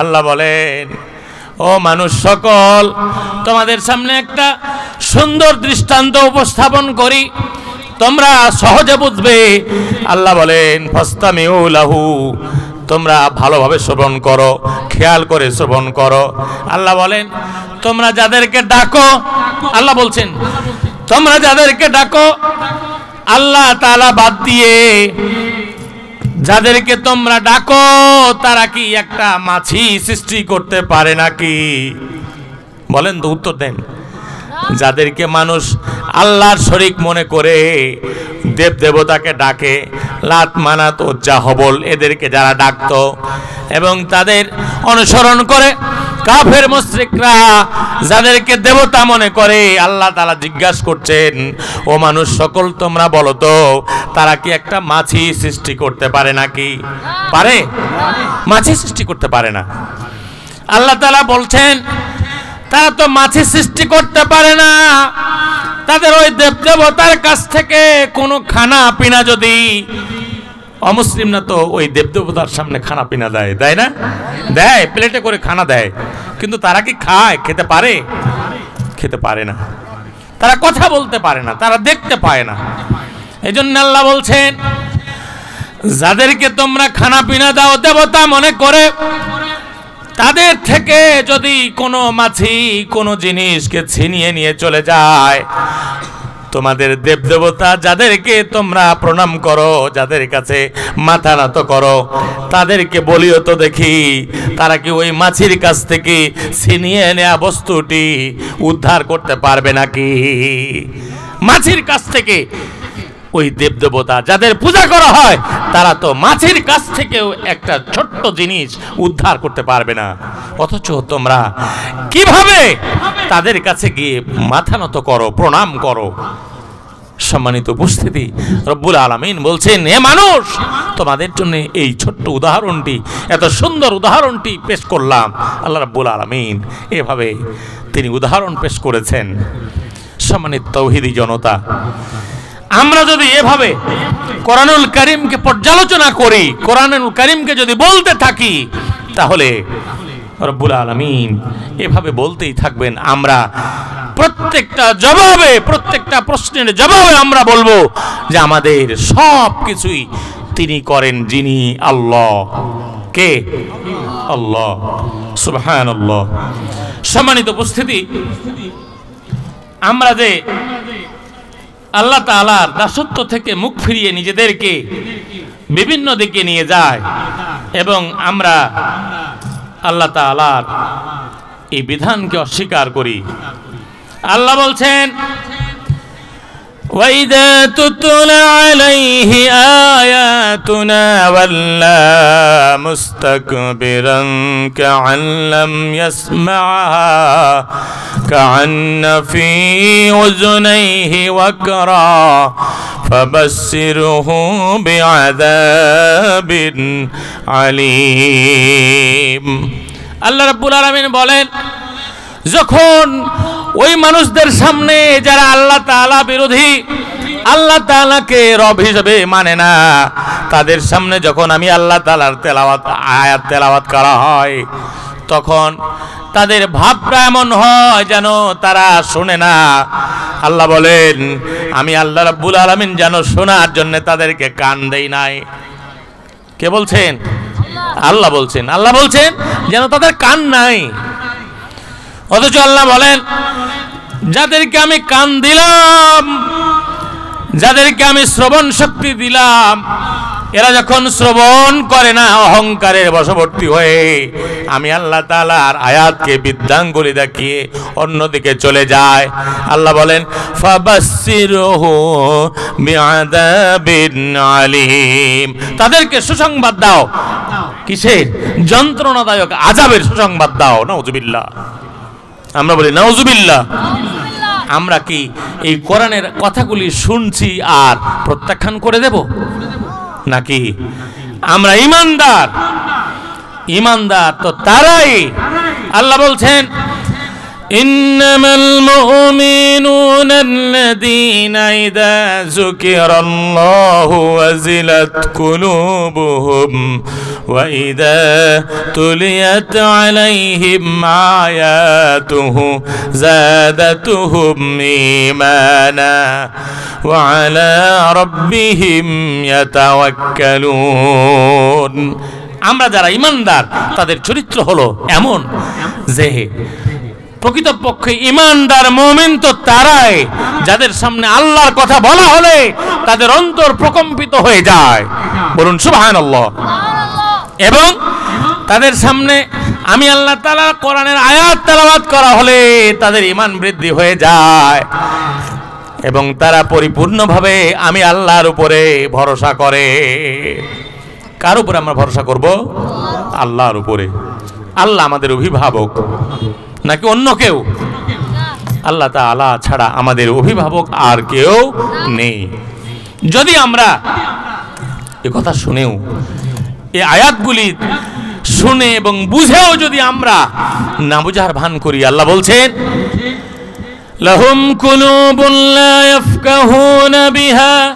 আল্লাহ বলেন ও মানুষ সকল, তোমাদের সামনে একটা সুন্দর দৃষ্টান্ত উপস্থাপন করি, তোমরা সহজে বুঝবে। আল্লাহ বলেন ফাসতামিউ লাহু, তোমরা ভালোভাবে শ্রবণ করো, খেয়াল করে শ্রবণ করো। আল্লাহ বলেন তোমরা যাদেরকে ডাকো, আল্লাহ বলছেন তোমরা যাদেরকে ডাকো আল্লাহ তাআলা বাদ দিয়ে, যাদেরকে তোমরা ডাকো তারা কি একটা মাছি সৃষ্টি করতে পারে নাকি? বলেন তো, উত্তর দেন। যাদেরকে মানুষ আল্লাহর শরীক মনে করে দেব দেবতাকে ডাকে, লাত মানাত উজ্জা হবল এদেরকে যারা ডাকতো এবং তাদের অনুসরণ করে কাফের মুশরিকরা যাদেরকে দেবতা মনে করে, আল্লাহ তাআলা জিজ্ঞাসা করছেন ও মানুষ সকল তোমরা বলো তো তারা কি একটা মাছি সৃষ্টি করতে পারে নাকি? পারে? মাছি সৃষ্টি করতে পারে না। আল্লাহ তাআলা বলছেন তারা তো মাছি সৃষ্টি করতে পারে না, তাদের ওই দেবদেবতার কাছ থেকে কোনো খানা পিনা যদি, অমুসলিমরা তো ওই দেবদেবতার সামনে খানা পিনা দেয়, দেয় না? দেয়, প্লেটে করে খানা দেয়, কিন্তু তারা কি খায়? খেতে পারে? খেতে পারে না। তারা কথা বলতে পারে না, তারা দেখতে পায় না। এই জন্য আল্লাহ বলছেন, যাদেরকে তোমরা খানা পিনা দাও দেবতা মনে করে, তাদের থেকে যদি কোনো মাছি কোনো জিনিসকে ছিনিয়ে নিয়ে চলে যায়, তোমাদের দেবদেবতা যাদেরকে তোমরা প্রণাম করো, যাদের কাছে মাথা নত করো, তাদেরকে বলিও তো দেখি তারা কি ওই মাছির কাছ থেকে ছিনিয়ে নেওয়া বস্তুটি উদ্ধার করতে পারবে নাকি? মাছির কাছ থেকে ওই দেবদেবতা যাদের পূজা করা হয়, তারা তো মাছির কাছ থেকেও একটা ছোট্ট জিনিস উদ্ধার করতে পারবে না, অথচ তোমরা কিভাবে তাদের কাছে গিয়ে মাথা নত করো, প্রণাম করো। সম্মানিত উপস্থিতি, রব্বুল আলামিন বলছেন, হে মানুষ, তোমাদের জন্য এই ছোট্ট উদাহরণটি, এত সুন্দর উদাহরণটি পেশ করলাম। আল্লাহ রব্বুল আলামিন এভাবে তিনি উদাহরণ পেশ করেছেন। সম্মানিত তাওহীদি জনতা, আমরা যদি এভাবে কোরআনুল কারীমকে পর্যালোচনা করি, কোরআনুল কারীমকে যদি বলতে থাকি, তাহলে রব্বুল আলামিন এভাবে বলতেই থাকবেন। আমরা প্রত্যেকটা জবাবে, প্রত্যেকটা প্রশ্নের জবাবে আমরা বলবো যে আমাদের সব কিছুই তিনি করেন, যিনি আল্লাহ। কে? আল্লাহ, সুবহানাল্লাহ। সম্মানিত উপস্থিতি, আমরা যে আল্লাহ তাআলার দাসত্ব থেকে মুখ ফিরিয়ে নিজেদেরকে বিভিন্ন দিকে নিয়ে যায় এবং আমরা আল্লাহ তাআলার এই বিধানকে অস্বীকার করি। আল্লাহ বলছেন, وَإِذَا تُتْلَى عَلَيْهِ آيَاتُنَا وَلَّى مُسْتَكْبِرًا كَأَن لَّمْ يَسْمَعْهَا كَأَنَّ فِي أُذُنَيْهِ وَقْرًا فَبَشِّرْهُ بِعَذَابٍ أَلِيمٍ। আল্লাহ রাব্বুল আলামিন বলেন, যখন ওই মানুষদের সামনে যারা আল্লাহ তাআলা বিরোধী, আল্লাহ তাআলাকে রব হিসেবে মানে না, তাদের সামনে যখন আমি আল্লাহ তাআলার আয়াত তেলাওয়াত করা হয়, তখন তাদের ভাবটা এমন হয় যেন তারা শোনে না। আল্লাহ বলেন, আমি আল্লাহ রাব্বুল আলামিন যেন শোনার জন্য তাদেরকে কান দেই নাই। কে বলছেন? আল্লাহ বলছেন। আল্লাহ বলছেন যেন তাদের কান নাই। অথচ আল্লাহ বলেন, যাদেরকে আমি কান দিলাম, যাদেরকে আমি শ্রবণ শক্তি দিলাম, এরা যখন শ্রবণ করে না, অহংকারের বশবর্তী হয়ে আমি আল্লাহ তাআলার আয়াতকে বৃদ্ধাঙ্গুলি দেখিয়ে অন্যদিকে চলে যায়। আল্লাহ বলেন, ফাবাশশিরহু বিআযাবিন আলীম, তাদেরকে সুসংবাদ দাও। কিসের? যন্ত্রণাদায়ক আযাবের সুসংবাদ দাও। নাউযুবিল্লাহ। আমরা বলি নাউযুবিল্লাহ। আমরা কি এই কোরআনের কথাগুলি শুনছি আর প্রত্যাখ্যান করে দেব নাকি? আমরা ঈমানদার। ঈমানদার তো তারাই, আল্লাহ বলছেন, ইন্নামাল মুমিনুনা আল্লাযীনা ইযা যুকিরাল্লাহু ওয়াজিলাত কুলুবুহুম ওয়া ইযা তুলিয়াত আলাইহিম আয়াতুহু যাদাতুহুম ঈমানা ওয়া আলা রাব্বিহিম ইয়াতাওয়াক্কালুন। আমরা যারা ঈমানদার, তাদের চরিত্র হলো এমন যে প্রকৃতপক্ষে ঈমানদার মুমিন তো তারাই যাদের সামনে আল্লাহর কথা বলা হলে তাদের অন্তর প্রকম্পিত হয়ে যায়। বলুন সুবহানাল্লাহ। এবং তাদের সামনে আমি আল্লাহ তাআলা কোরআনের আয়াত তেলাওয়াত করা হলে তাদের ঈমান বৃদ্ধি হয়ে যায় এবং তারা পরিপূর্ণভাবে আমি আল্লাহর উপরে ভরসা করে। কার উপরে আমরা ভরসা করব? আল্লাহর উপরে। আল্লাহ আমাদের অভিভাবক নাকি অন্য কেউ? আল্লাহ তাআলা ছাড়া আমাদের অভিভাবক আর কেউ নেই। যদি আমরা এ কথা শুনেও, এই আয়াতগুলি শুনে এবং বুঝেও যদি আমরা না বুঝার ভান করি, আল্লাহ বলছেন, লাহুম কুলুবুন লা ইয়াফকাহুনা বিহা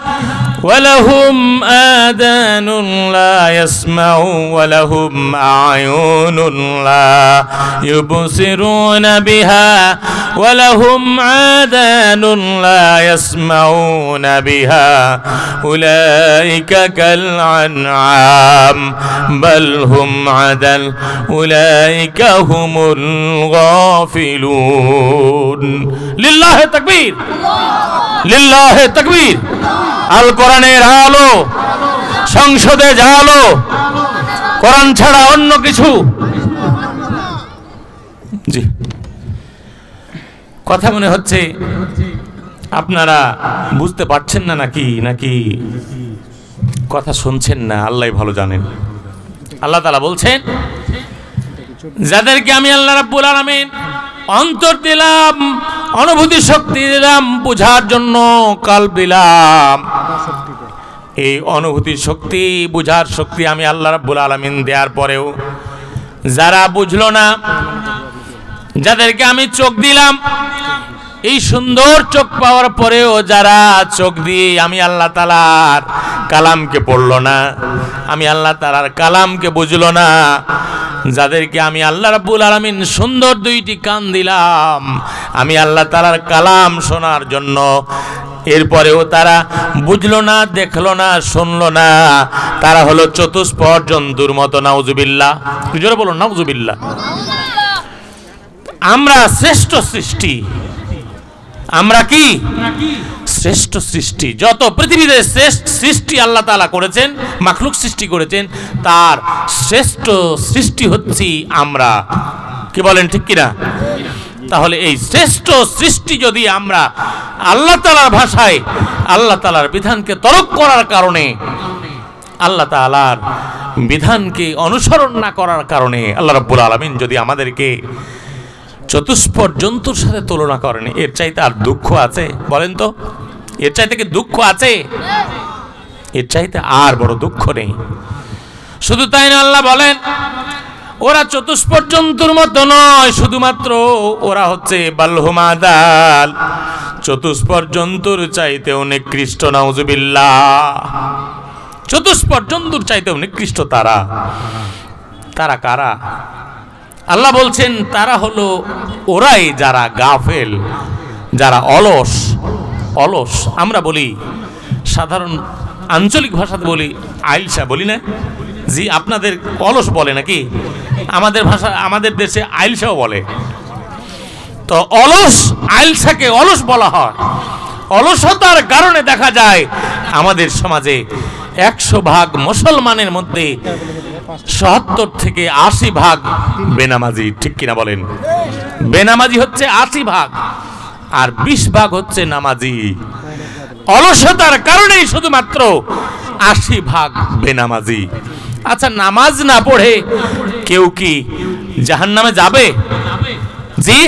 ولهم آذان لا يسمعون ولهم أعين لا يبصرون بها ولهم آذان لا يسمعون بها أولئك كالأنعام بل هم عدل أولئك هم الغافلون لله التكبير لله التكبير আল কোরআনের আলো সংসদে জ্বালো কোরআন ছাড়া অন্য কিছু জি কথা মনে হচ্ছে আপনারা বুঝতে পারছেন না নাকি কথা শুনছেন না আল্লাহই ভালো জানেন আল্লাহ তাআলা বলছেন যাদেরকে আমি আল্লাহ রাব্বুল আলামিন অন্তর দিলাম অনুভূতি শক্তি দিলাম বোঝার জন্য কলব দিলাম এই অনুভূতি শক্তি বোঝার শক্তি আমি আল্লাহ রাব্বুল আলামিন দেওয়ার পরেও যারা বুঝলো না যাদেরকে আমি চোখ দিলাম এই সুন্দর চোখ পাওয়ার পরেও যারা চোখ দিয়ে আমি আল্লাহ তাআলার কালামকে পড়লো না আমি আল্লাহ তাআলার কালামকে বুঝলো না যাদেরকে আমি আল্লাহ রাব্বুল আলামিন সুন্দর দুইটি কান দিলাম আমি আল্লাহ তাআলার কালাম শোনার জন্য এরপরেও তারা বুঝলো না দেখলো না শুনলো না তারা হলো চতুষ্পদ জন্তুর মতো নাউজুবিল্লাহ জোরে বলুন নাউজুবিল্লাহ আমরা শ্রেষ্ঠ সৃষ্টি আমরা কি শ্রেষ্ঠ সৃষ্টি যত পৃথিবীতে শ্রেষ্ঠ সৃষ্টি আল্লাহ তাআলা করেছেন মাখলুক সৃষ্টি করেছেন তার শ্রেষ্ঠ সৃষ্টি হচ্ছে আমরা কি বলেন ঠিক কিনা তাহলে এই শ্রেষ্ঠ সৃষ্টি যদি আমরা আল্লাহ তাআলার ভাষায় আল্লাহ তাআলার বিধানকে তরক করার কারণে আল্লাহ তাআলার বিধানকে অনুসরণ না করার কারণে আল্লাহ রাব্বুল আলামিন যদি আমাদেরকে চতুষ্পদ জন্তুর সাথে তুলনা করেন এর চাইতে আর দুঃখ আছে বলেন তো এর চাইতে কি দুঃখ আছে এর চাইতে আর বড় দুঃখ নেই শুধু তাই না আল্লাহ বলেন ওরা চতুষ্পদ জন্তুর মতো নয় শুধুমাত্র ওরা হচ্ছে বালহুমাদাল চতুষ্পদ জন্তুর চাইতেও নিকৃষ্ট নাউজুবিল্লাহ চতুষ্পদ জন্তুর চাইতেও নিকৃষ্ট তারা তারা কারা আল্লাহ বলছেন তারা হলো ওরাই যারা গাফেল যারা অলস অলস আমরা বলি সাধারণ আঞ্চলিক ভাষাতে বলি আইলসা বলি না জি আপনাদের অলস বলে নাকি আমাদের ভাষা আমাদের দেশে আইলসাও বলে তো অলস আইলসাকে অলস বলা হয় অলসতার কারণে দেখা যায় আমাদের সমাজে 100 ভাগ মুসলমানের মধ্যে 70 থেকে 80 ভাগ বেনামাজি ঠিক কিনা বলেন বেনামাজি হচ্ছে 80 ভাগ আর 20 ভাগ হচ্ছে নামাজি অলসতার কারণেই শুধুমাত্র 80 ভাগ বেনামাজি আচ্ছা নামাজ না পড়ে কেউ কি জাহান্নামে যাবে জি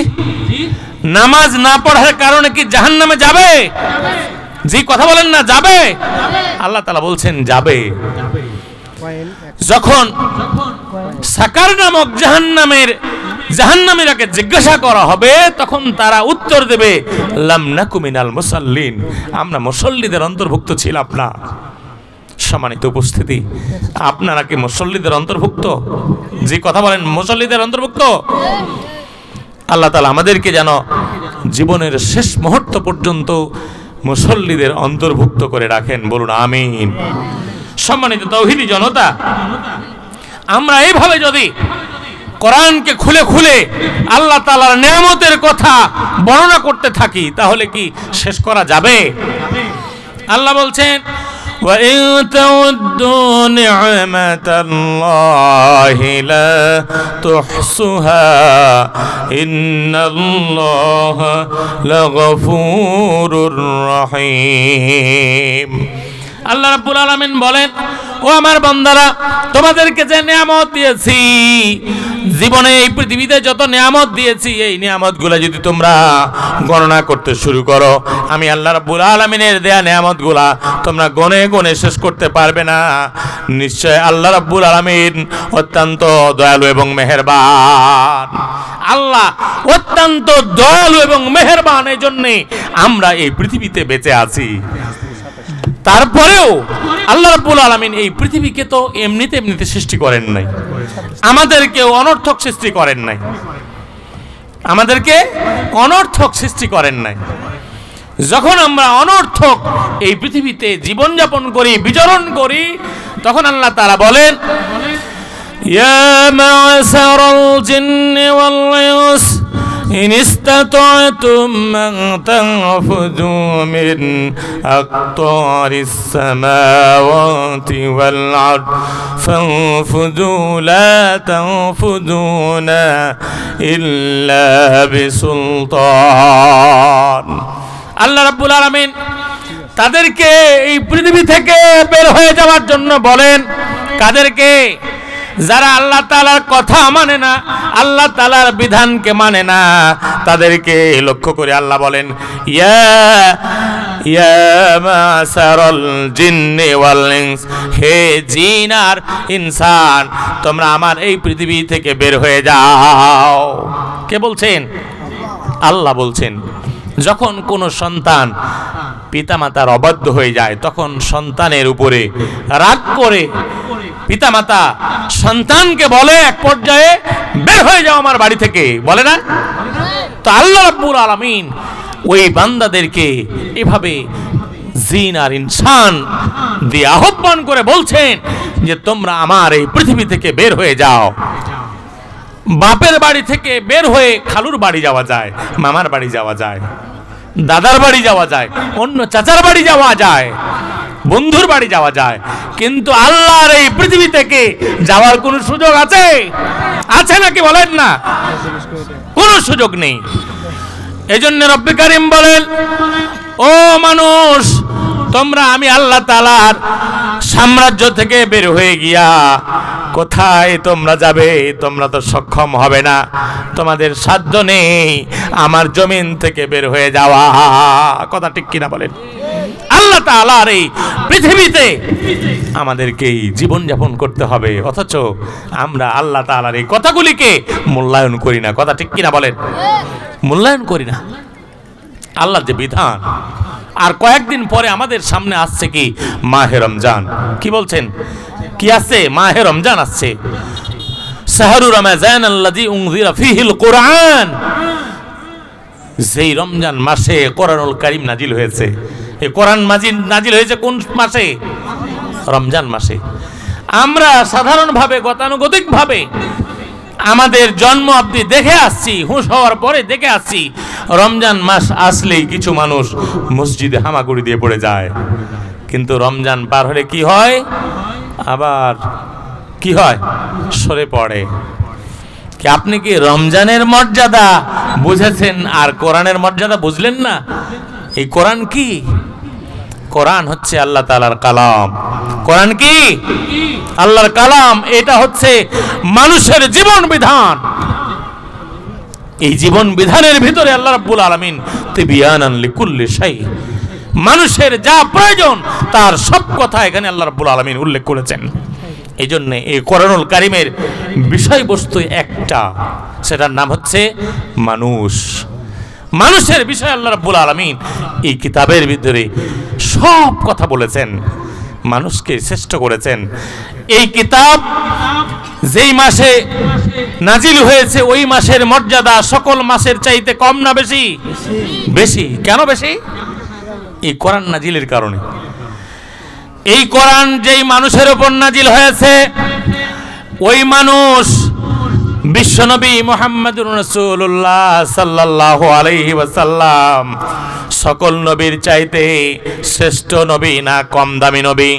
নামাজ না পড়ার কারণে কি জাহান্নামে যাবে জি কথা বলেন না যাবে আল্লাহ তাআলা বলছেন যাবে যখন সাকার নামক জাহান্নামীরাকে জিজ্ঞাসা করা হবে তখন তারা উত্তর দেবে লাম নাকু মিনাল মুসাল্লিন আমরা মুসল্লিদের অন্তর্ভুক্ত ছিলাম না সম্মানিত উপস্থিতি আপনারা কি মুসল্লিদের অন্তর্ভুক্ত জি কথা বলেন মুসল্লিদের অন্তর্ভুক্ত আল্লাহ তাআলা আমাদেরকে যেন জীবনের শেষ মুহূর্ত পর্যন্ত মুসল্লিদের অন্তর্ভুক্ত করে রাখেন বলুন আমিন সম্মানিত তাওহীদি জনতা আমরা এইভাবে যদি কোরআনকে খুলে খুলে আল্লাহ তাআলার নিয়ামতের কথা বর্ণনা করতে থাকি তাহলে কি শেষ করা যাবে আল্লাহ বলছেন ওয়া ইন তাউদ্দু নি'মাতাল্লাহি লা তুহসুহা ইন্নাল্লাহা লাগফুরুর রহিম আল্লাহ রাব্বুল আলামিন বলেন ও আমার বান্দারা তোমাদেরকে যে নিয়ামত দিয়েছি জীবনে এই পৃথিবীতে যত নিয়ামত দিয়েছি এই নিয়ামতগুলো যদি তোমরা গণনা করতে শুরু করো, আমি আল্লাহ রাব্বুল আলামিনের দেয়া নিয়ামতগুলা তোমরা গনে গনে শেষ করতে পারবে না। নিশ্চয় আল্লাহ রাব্বুল আলামিন অত্যন্ত দয়ালু এবং মেহেরবান। আল্লাহ অত্যন্ত দয়ালু এবং মেহেরবান, এই জন্যে আমরা এই পৃথিবীতে বেঁচে আছি। তারপরেও আল্লাহ রাব্বুল আলামিন এই পৃথিবীকে তো এমনিতে এমনিতে সৃষ্টি করেন নাই, আমাদেরকে অনর্থক সৃষ্টি করেন নাই, আমাদেরকে অনর্থক সৃষ্টি করেন নাই। যখন আমরা অনর্থক এই পৃথিবীতে জীবনযাপন করি, বিচরণ করি, তখন আল্লাহ তাআলা বলেন, ইয়া মা'শারাল জিন্নি ওয়াল ইনস ইন ইসতাতা'তুম আন তানফুযু মিন আকতারিস সামাওয়াতি ওয়াল আরদ ফানফুযু লা তানফুযুনা ইল্লা বিসুলতান। আল্লাহ রাব্বুল আলামিন তাদেরকে এই পৃথিবী থেকে বের হয়ে যাওয়ার জন্য বলেন। কাদেরকে? যারা আল্লাহ তাআলার কথা মানে না, আল্লাহ তাআলার বিধানকে মানে না, তাদেরকে লক্ষ্য করে আল্লাহ বলেন, ইয়া মা'শারাল জিন্নি ওয়াল ইনস, হে জিন আর ইনসান, তোমরা আমার এই পৃথিবী থেকে বের হয়ে যাও। কে বলছেন? আল্লাহ বলছেন। যখন কোনো সন্তান পিতামাতার অবাধ্য হয়ে যায়, তখন সন্তানের উপরে রাগ করে পিতামাতা সন্তানকে বলে এক পর্যায়ে, বের হয়ে যাও আমার বাড়ি থেকে, বলে না? তো আল্লাহ রাব্বুল আলামিন ওই বান্দাদেরকে এভাবে জিন আর ইনসান দিয়ে আহ্বান করে বলছেন যে তোমরা আমার এই পৃথিবী থেকে বের হয়ে যাও। বাপের বাড়ি থেকে বের হয়ে খালুর বাড়ি যাওয়া যায়, মামার বাড়ি যাওয়া যায়, দাদার বাড়ি যাওয়া যায়, অন্য চাচার বাড়ি যাওয়া যায়, বন্ধুর বাড়ি যাওয়া যায়, কিন্তু আল্লাহর এই পৃথিবী থেকে যাওয়ার কোনো সুযোগ আছে? আছে নাকি বলেন না? কোনো সুযোগ নেই। এজন্য রব্বে কারীম বলেন, ও মানুষ, তোমরা আমি আল্লাহ তাআলার সাম্রাজ্য থেকে বের হয়ে গিয়া কোথায় তোমরা যাবে? তোমরা তো সক্ষম হবে না, তোমাদের সাধ্য নেই আমার জমিন থেকে বের হয়ে যাওয়া। কথা ঠিক কিনা বলেন? আল্লাহ তাআলার এই পৃথিবীতে আমাদেরকে জীবনযাপন করতে হবে, অথচ আমরা আল্লাহ তাআলার এই কথাগুলিকে মূল্যায়ন করি না। কথা ঠিক কিনা বলেন? মূল্যায়ন করি না আল্লাহর যে বিধান। আর কয়েকদিন পরে আমাদের সামনে আসছে কি? মাহে রমজান। কি বলছেন? কি আসছে? মাহে রমজান আসছে। শাহরু রমাযান আল্লাযী উনজিরা ফীহিল কুরআন, যেই রমজান মাসে কোরআনুল কারীম নাজিল হয়েছে। এই কোরআন নাজিল হয়েছে কোন মাসে? রমজান মাসে। আমরা সাধারণভাবে গতানুগতিকভাবে আমাদের জন্ম অবধি দেখে আসছি, হুঁশ হওয়ার পরে দেখে আসছি, রমজান মাস আসলেই কিছু মানুষ মসজিদে হামাগুড়ি দিয়ে পড়ে যায়। কিন্তু রমজান পার হলে কি হয়? আবার কি হয়? সরে পড়ে। কি আপনি কি রমজানের মর্যাদা বুঝেছেন আর কোরআনের মর্যাদা বুঝলেন না? এই কোরআন কি? কোরআন হচ্ছে আল্লাহ তাআলার কালাম। কোরআন কি? আল্লাহর কালাম। এটা হচ্ছে মানুষের জীবন বিধান। এই জীবন বিধানের ভিতরে আল্লাহ রাব্বুল আলামিন তিবিয়ানান লিকুল্লি শাই, মানুষের যা প্রয়োজন তার সব কথা এখানে আল্লাহ রাব্বুল আলামিন উল্লেখ করেছেন। এই জন্য এই কোরআনুল কারীমের বিষয়বস্তু একটা, সেটার নাম হচ্ছে মানুষ। মানুষের বিষয় আল্লাহ রাব্বুল আলামিন এই কিতাবের ভিতরে সব কথা বলেছেন, মানুষকে শ্রেষ্ঠ করেছেন। এই কিতাব যেই মাসে নাজিল হয়েছে ওই মাসের মর্যাদা সকল মাসের চাইতে কম না বেশি? বেশি। কেন বেশি? এই কোরআন নাজিলের কারণে। এই কোরআন যেই মানুষের উপর নাজিল হয়েছে ওই মানুষ বিশ্বনবী মুহাম্মদুর রাসূলুল্লাহ সাল্লাল্লাহু আলাইহি ওয়াসাল্লাম সকল নবীর চাইতে শ্রেষ্ঠ নবী না কম দামি নবী?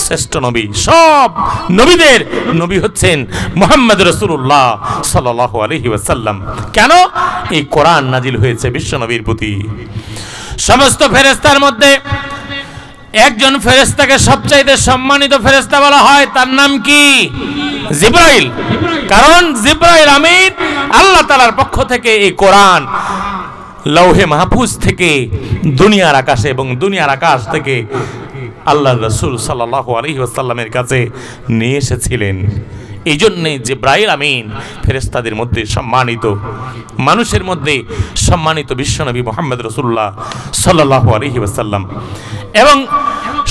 শ্রেষ্ঠ নবী। সব নবীদের নবী হচ্ছেন মুহাম্মদ রাসূলুল্লাহ সাল্লাল্লাহু আলাইহি ওয়াসাল্লাম। কেন? এই কোরআন নাজিল হয়েছে বিশ্বনবীর প্রতি। সমস্ত ফেরেশতার মধ্যে একজন ফেরেশতাকে সবচাইতে সম্মানিত ফেরেশতা বলা হয়, তার নাম কি? জিবরাইল, কারণ জিবরাইল আমিন আল্লাহ তাআলার পক্ষ থেকে এই কোরআন লৌহে মাহফুজ থেকে দুনিয়ার আকাশে এবং দুনিয়ার আকাশ থেকে আল্লাহর রাসূল সাল্লাল্লাহু আলাইহি ওয়াসাল্লামের কাছে নিয়ে এসেছিলেন। এই জন্যে জিবরাইল আমিন ফেরেশতাদের মধ্যে সম্মানিত, মানুষের মধ্যে সম্মানিত বিশ্বনবী মুহাম্মদ রাসূলুল্লাহ সাল্লাল্লাহু আলাইহি ওয়াসাল্লাম, এবং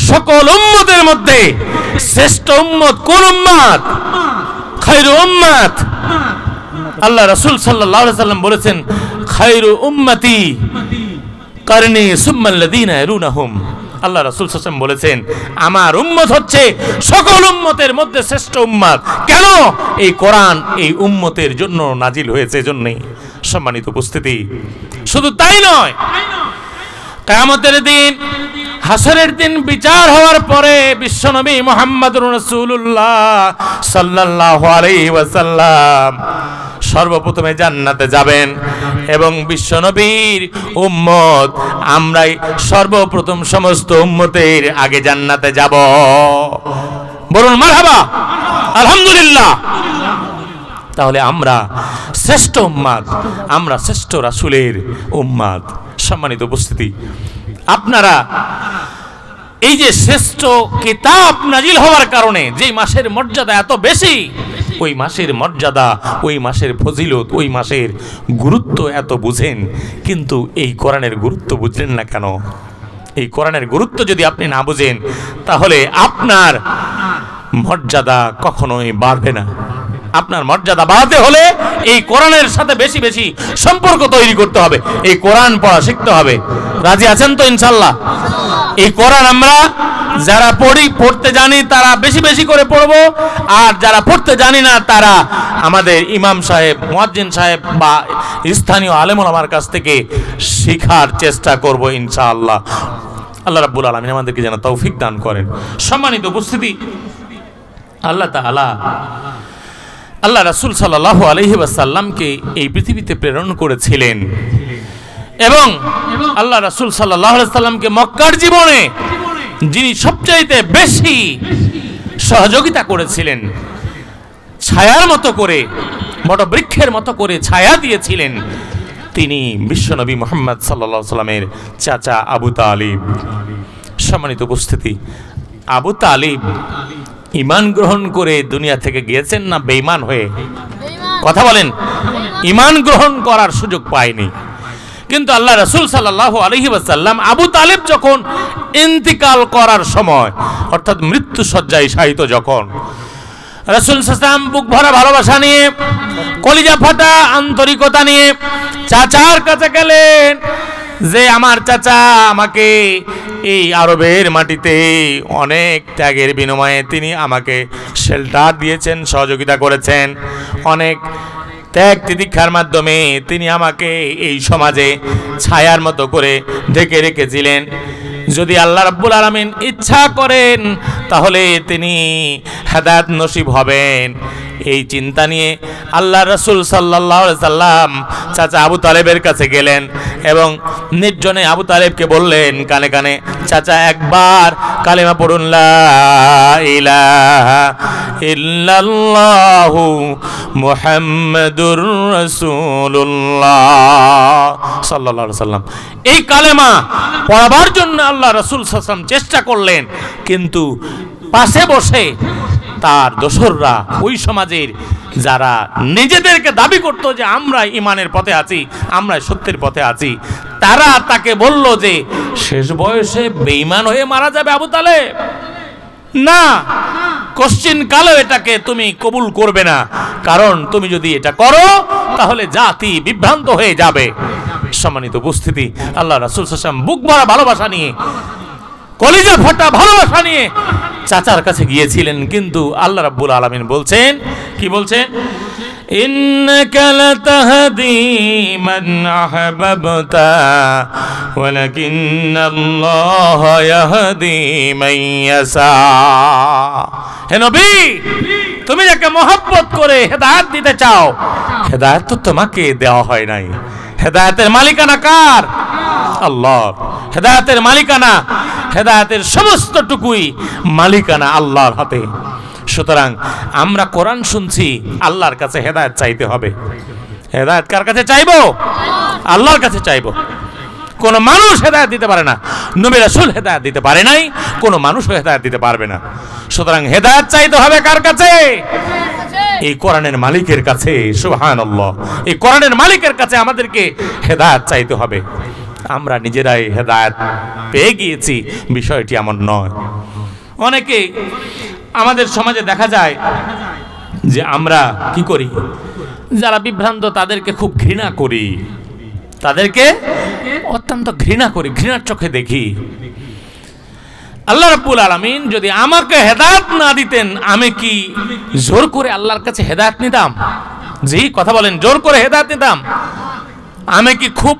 সকল উম্মতের মধ্যে শ্রেষ্ঠ উম্মত কোন উম্মত? খায়রু উম্মত। আল্লাহ রাসূল সাল্লাল্লাহু আলাইহি ওয়াসাল্লাম বলেছেন, খায়রু উম্মতি কারনি সুম্মাল্লাযীনা ইয়ালুনাহুম। আল্লাহ রাসূল সাল্লাল্লাহু আলাইহি ওয়াসাল্লাম বলেছেন, আমার উম্মত হচ্ছে সকল উম্মতের মধ্যে শ্রেষ্ঠ উম্মত। কেন? এই কোরআন এই উম্মতের জন্য নাজিল হয়েছে, জন্যই। সম্মানিত উপস্থিতি, শুধু তাই নয়, কিয়ামতের দিন, হাসরের দিন বিচার হওয়ার পরে বিশ্বনবী মুহাম্মদুর রাসূলুল্লাহ সাল্লাল্লাহু আলাইহি ওয়াসাল্লাম সর্বপ্রথমে জান্নাতে যাবেন, এবং বিশ্বনবীর উম্মত আমরাই সর্বপ্রথম সমস্ত উম্মতের আগে জান্নাতে যাব। বলুন মারহাবা, আলহামদুলিল্লাহ। তাহলে আমরা শ্রেষ্ঠ উম্মত, আমরা শ্রেষ্ঠ রাসূলের উম্মত। সম্মানিত উপস্থিতি, আপনারা এই যে শ্রেষ্ঠ কিতাব নাজিল হওয়ার কারণে যে মাসের মর্যাদা এত বেশি, ওই মাসের মর্যাদা, ওই মাসের ফজিলত, ওই মাসের গুরুত্ব এত বুঝেন, কিন্তু এই কোরআনের গুরুত্ব বুঝলেন না কেন? এই কোরআনের গুরুত্ব যদি আপনি না বুঝেন, তাহলে আপনার মর্যাদা কখনোই বাড়বে না। আপনার মর্যাদা বাড়াতে হলে এই কোরআনের সাথে বেশি বেশি সম্পর্ক তৈরি করতে হবে, এই কোরআন পড়া শিখতে হবে। রাজি আছেন তো ইনশাআল্লাহ? এই কোরআন আমরা যারা পড়তে জানি তারা বেশি বেশি করে পড়ব, আর যারা পড়তে জানি না তারা আমাদের ইমাম সাহেব, মুয়াজ্জিন সাহেব বা স্থানীয় আলেম ওলামার কাছ থেকে শেখার চেষ্টা করব ইনশাআল্লাহ। আল্লাহ রাব্বুল আলামিন আমাদেরকে যেন তৌফিক দান করেন। সম্মানিত উপস্থিতি, আল্লাহ তাআলা আল্লাহ রাসূল সাল্লাল্লাহু আলাইহি ওয়াসাল্লামকে এই পৃথিবীতে প্রেরণ করেছিলেন, এবং আল্লাহ রাসূল সাল্লাল্লাহু আলাইহি ওয়াসাল্লামকে মক্কার জীবনে যিনি সবচাইতে বেশি সহযোগিতা করেছিলেন, ছায়ার মতো করে, বড় বৃক্ষের মতো করে ছায়া দিয়েছিলেন, তিনি বিশ্বনবী মুহাম্মদ সাল্লাল্লাহু আলাইহি ওয়াসাল্লামের চাচা আবু তালিব। সম্মানিত উপস্থিতি, আবু তালিব ঈমান গ্রহণ করে দুনিয়া থেকে গিয়েছেন না বেঈমান হয়ে? কথা বলেন। ঈমান গ্রহণ করার সুযোগ পায়নি, কিন্তু আল্লাহ রাসূল সাল্লাল্লাহু আলাইহি ওয়াসাল্লাম আবু তালিব যখন ইন্তিকাল করার সময়, অর্থাৎ মৃত্যু শয্যায় শায়িত যখন, রাসূল সাল্লাল্লাহু আলাইহি ওয়াসাল্লাম বুক ভরা ভালোবাসা নিয়ে, কলিজা ফাটা আন্তরিকতা নিয়ে চাচার কাছে গেলেন, যে আমার চাচা আমাকে এই আরবের মাটিতে অনেক ত্যাগের বিনিময়ে তিনি আমাকে শেল্টার দিয়েছেন, সহযোগিতা করেছেন, অনেক ত্যাগ তিতিক্ষার মাধ্যমে তিনি আমাকে এই সমাজে ছায়ার মতো করে ঢেকে রেখেছিলেন। যদি আল্লাহ রাব্বুল আলামিন ইচ্ছা করেন তাহলে তিনি হেদায়েত নসিব হবেন। এই চিন্তা নিয়ে আল্লাহ রাসূল সাল্লাল্লাহু আলাইহি সাল্লাম চাচা আবু তালেবের কাছে গেলেন এবং নির্জনে আবু তালেবকে বললেন কানে কানে, চাচা একবার কালেমা পড়ুন, লা ইলাহা ইল্লাল্লাহু মুহাম্মাদুর রাসূলুল্লাহ সাল্লাল্লাহু আলাইহি সাল্লাম। এই কালেমা পড়াবার জন্য আল্লাহ রাসূল সাল্লাল্লাহু আলাইহি সাল্লাম চেষ্টা করলেন, কিন্তু পাশে বসে তার দোসররা, ওই সমাজের যারা নিজেদেরকে দাবি করত যে আমরা ইমানের পথে আছি, আমরা সত্যের পথে আছি, তারা তাকে বলল যে শেষ বয়সে বেঈমান হয়ে মারা যাবে আবু তালেব, না, কোশ্চিন কালেও এটাকে তুমি কবুল করবে না, কারণ তুমি যদি এটা করো তাহলে জাতি বিভ্রান্ত হয়ে যাবে। সম্মানিত উপস্থিতি, আল্লাহ রাসূল সাল্লাল্লাহু আলাইহি ওয়াসাল্লাম বুক ভরা ভালোবাসা নিয়ে, কলিজা ফাটা ভালোবাসা নিয়ে চাচার কাছে গিয়েছিলেন, কিন্তু আল্লাহ রাব্বুল আলামিন বলছেন, কি বলছেন? ইন্নাকা লাতাহদি মান আহবাবতা ওয়ালাকিন্নাল্লাহা ইয়াহদি মান ইয়াশা। হে নবী, তুমি যাকে মহব্বত করে হেদায়েত দিতে চাও, হেদায়েত তো তোমাকে দেওয়া হয় নাই। হেদায়েতের মালিকানা কার? আল্লাহর। হেদায়েতের মালিকানা, হেদায়েতের সমস্ত টুকুই মালিকানা আল্লাহর হাতে। সুতরাং আমরা কোরআন শুনছি, আল্লাহর কাছে হেদায়েত চাইতে হবে। হেদায়েত কার কাছে চাইবো? আল্লাহর কাছে চাইবো। কোন মানুষ হেদায়েত দিতে পারে না, নবী রাসূল হেদায়েত দিতে পারে নাই, কোন মানুষও হেদায়েত দিতে পারবে না। সুতরাং হেদায়েত চাইতে হবে কার কাছে? এই কোরআনের মালিকের কাছে। সুবহানাল্লাহ, এই কোরআনের মালিকের কাছে আমাদেরকে হেদায়েত চাইতে হবে। আমরা নিজেরাই হেদায়েত পেয়ে গিয়েছি, বিষয়টি এমন নয়। অনেকে আমাদের সমাজে দেখা যায় যে আমরা কি করি, যারা বিভ্রান্ত তাদেরকে খুব ঘৃণা করি, তাদেরকে অত্যন্ত ঘৃণা করি, ঘৃণার চোখে দেখি। আল্লাহ রাব্বুল আলামিন যদি আমাকে হেদায়েত না দিতেন, আমি কি জোর করে আল্লাহর কাছে হেদায়েত নিতাম? জি, কথা বলেন, জোর করে হেদায়েত নিতাম? আমি কি খুব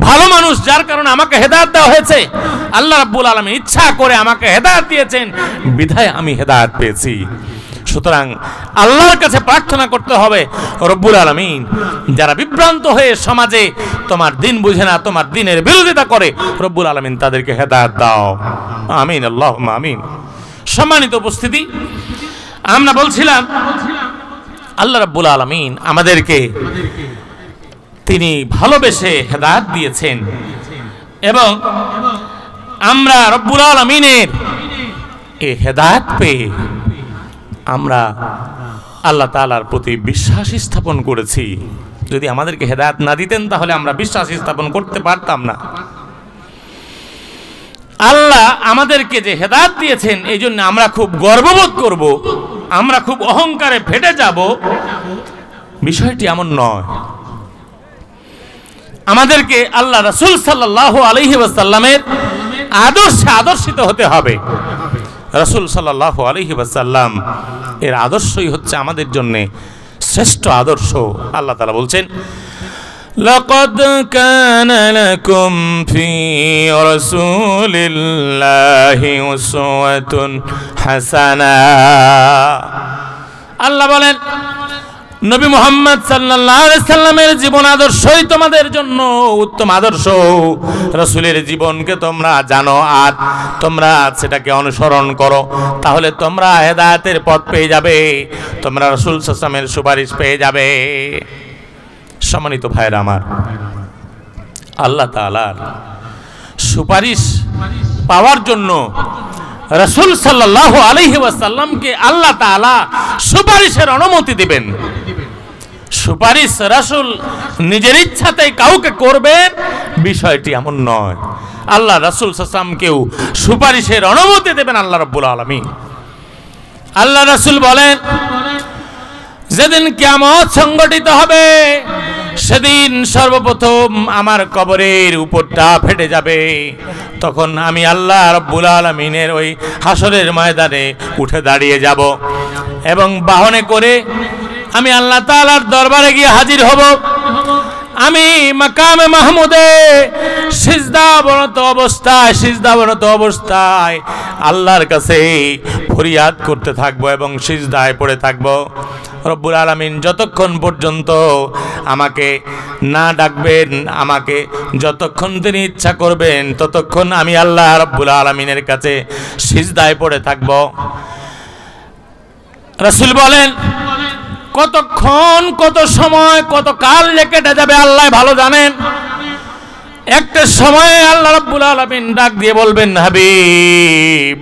ভালো মানুষ যার কারণে আমাকে হেদায়েত দেওয়া হয়েছে? আল্লাহ রাব্বুল আলামিন ইচ্ছা করে আমাকে হেদায়েত দিয়েছেন, বিধায় আমি হেদায়েত পেয়েছি। সুতরাং আল্লাহর কাছে প্রার্থনা করতে হবে, রব্বুল আলামিন যারা বিভ্রান্ত হয়ে সমাজে তোমার দিন বুঝে না, তোমার দিনের বিরোধিতা করে, রব্বুল আলামিন তাদেরকে হেদায়েত দাও। আমিন, আল্লাহুম্মা আমিন। সম্মানিত উপস্থিতি, আমরা বলছিলাম আল্লাহ রাব্বুল আলামিন আমাদেরকে তিনি ভালোবেসে হেদায়েত দিয়েছেন এবং আমরা রব্বুল আলামিনের এই হেদায়েত পেয়ে আমরা আল্লাহ তাআলার প্রতি বিশ্বাস স্থাপন করেছি। যদি আমাদেরকে হেদায়েত না দিতেন তাহলে আমরা বিশ্বাস স্থাপন করতে পারতাম না। আল্লাহ আমাদেরকে যে হেদায়েত দিয়েছেন, এই জন্য আমরা খুব গর্ববোধ করব, আমরা খুব অহংকারে ফেটে যাব, বিষয়টি এমন নয়। আমাদেরকে আল্লাহ রাসূল সাল্লাল্লাহু আলাইহি ওয়াসাল্লামের আদর্শে আদর্শিত হতে হবে। রাসূল সাল্লাল্লাহু আলাইহি ওয়াসাল্লাম এর আদর্শই হচ্ছে আমাদের জন্য শ্রেষ্ঠ আদর্শ। আল্লাহ তাআলা বলছেন, লাকাদ কানা লাকুম ফি রাসূলিল্লাহি উসওয়াতুন হাসানাহ। আল্লাহ বলেন, নবী মুহাম্মদ সাল্লাল্লাহু আলাইহি সাল্লামের জীবন আদর্শই তোমাদের জন্য উত্তম আদর্শ। রাসূলের জীবনকে তোমরা জানো আর তোমরা সেটাকে অনুসরণ করো, তাহলে তোমরা হেদায়েতের পথ পেয়ে যাবে, তোমরা রাসূল সাল্লাল্লাহু আলাইহি সাল্লামের সুপারিশ পেয়ে যাবে। সম্মানিত ভাইরা আমার, আল্লাহ তাআলার সুপারিশ পাওয়ার জন্য রাসূল সাল্লাল্লাহু আলাইহি ওয়াসাল্লামকে আল্লাহ তাআলা সুপারিশের অনুমতি দিবেন। সুপারিশ রাসূল নিজের ইচ্ছাতেই কাউকে করবেন, বিষয়টি এমন নয়। আল্লাহ রাসূল সাল্লাল্লাহু আলাইহি ওয়াসাল্লামকেও সুপারিশের অনুমতি দেবেন আল্লাহ রাব্বুল আলামিন। আল্লাহ রাসূল বলেন, যেদিন কিয়ামত সংগঠিত হবে সেদিন সর্বপ্রথম আমার কবরের উপরটা ফেটে যাবে, তখন আমি আল্লাহ রাব্বুল আলামিনের ওই হাসরের ময়দানে উঠে দাঁড়িয়ে যাব এবং বাহনে করে আমি আল্লাহ তাআলার দরবারে গিয়ে হাজির হব। আমি মাকামে মাহমুদে সিজদাবনত অবস্থায় আল্লাহর কাছে ফরিয়াদ করতে থাকবো এবং সিজদায় পড়ে থাকবো। রব্বুল আলামিন যতক্ষণ পর্যন্ত আমাকে না ডাকবেন, আমাকে যতক্ষণ তিনি ইচ্ছা করবেন, ততক্ষণ আমি আল্লাহ রব্বুল আলামিনের কাছে সিজদায় পড়ে থাকব। রাসূল বলেন, কতক্ষণ, কত সময়, কত কাল যে কেটে যাবে আল্লাহ ভালো জানেন। একটা সময়ে আল্লাহ রাব্বুল আলামিন ডাক দিয়ে বলবেন, হাবিব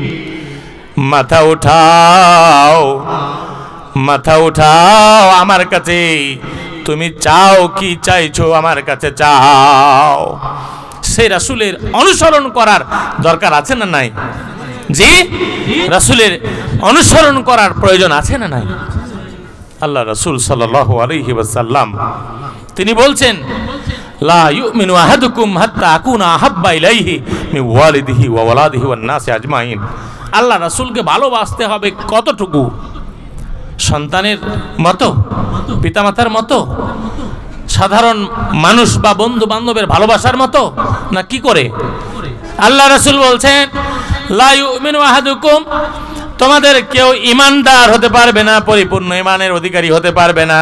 মাথা উঠাও, মাথা উঠাও, আমার কাছে তুমি চাও, কি চাইছো আমার কাছে চাও। সেই রাসূলের অনুসরণ করার দরকার আছে না নাই? জি, রাসূলের অনুসরণ করার প্রয়োজন আছে না নাই? আল্লাহ রাসূল সাল্লাল্লাহু আলাইহি ওয়াসাল্লাম তিনি বলছেন, লা ইউমিনু আহাদুকুম হাত্তা আকুনা আহাব্বা ইলাইহি মিন ওয়ালিদিহি ওয়া ওয়ালাদিহি ওয়ান নাসি আজমাইন। আল্লাহ রাসূলকে ভালোবাসতে হবে কতটুকু? সন্তানের মতো, পিতামাতার মতো, সাধারণ মানুষ বা বন্ধু বান্ধবের ভালোবাসার মতো, না কি করে? আল্লাহ রাসূল বলছেন, লা ইউমিনু আহাদুকুম, তোমাদের কেউ ইমানদার হতে পারবে না, পরিপূর্ণ ইমানের অধিকারী হতে পারবে না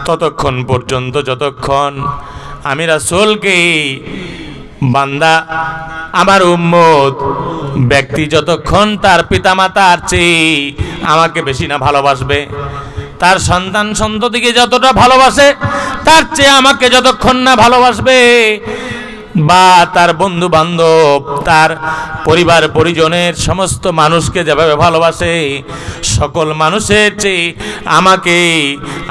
ততক্ষণ পর্যন্ত যতক্ষণ আমি রাসূলকে, বান্দা আমার উম্মত ব্যক্তি যতক্ষণ তার পিতামাতার চেয়ে আমাকে বেশি না ভালোবাসবে? তার সন্তান সন্ততিকে যতটা ভালোবাসে তার চেয়ে আমাকে যতক্ষণ না ভালোবাসবে, বা তার বন্ধু বান্ধব, তার পরিবার পরিজনের সমস্ত মানুষকে যেভাবে ভালোবাসে, সকল মানুষের চেয়ে আমাকে,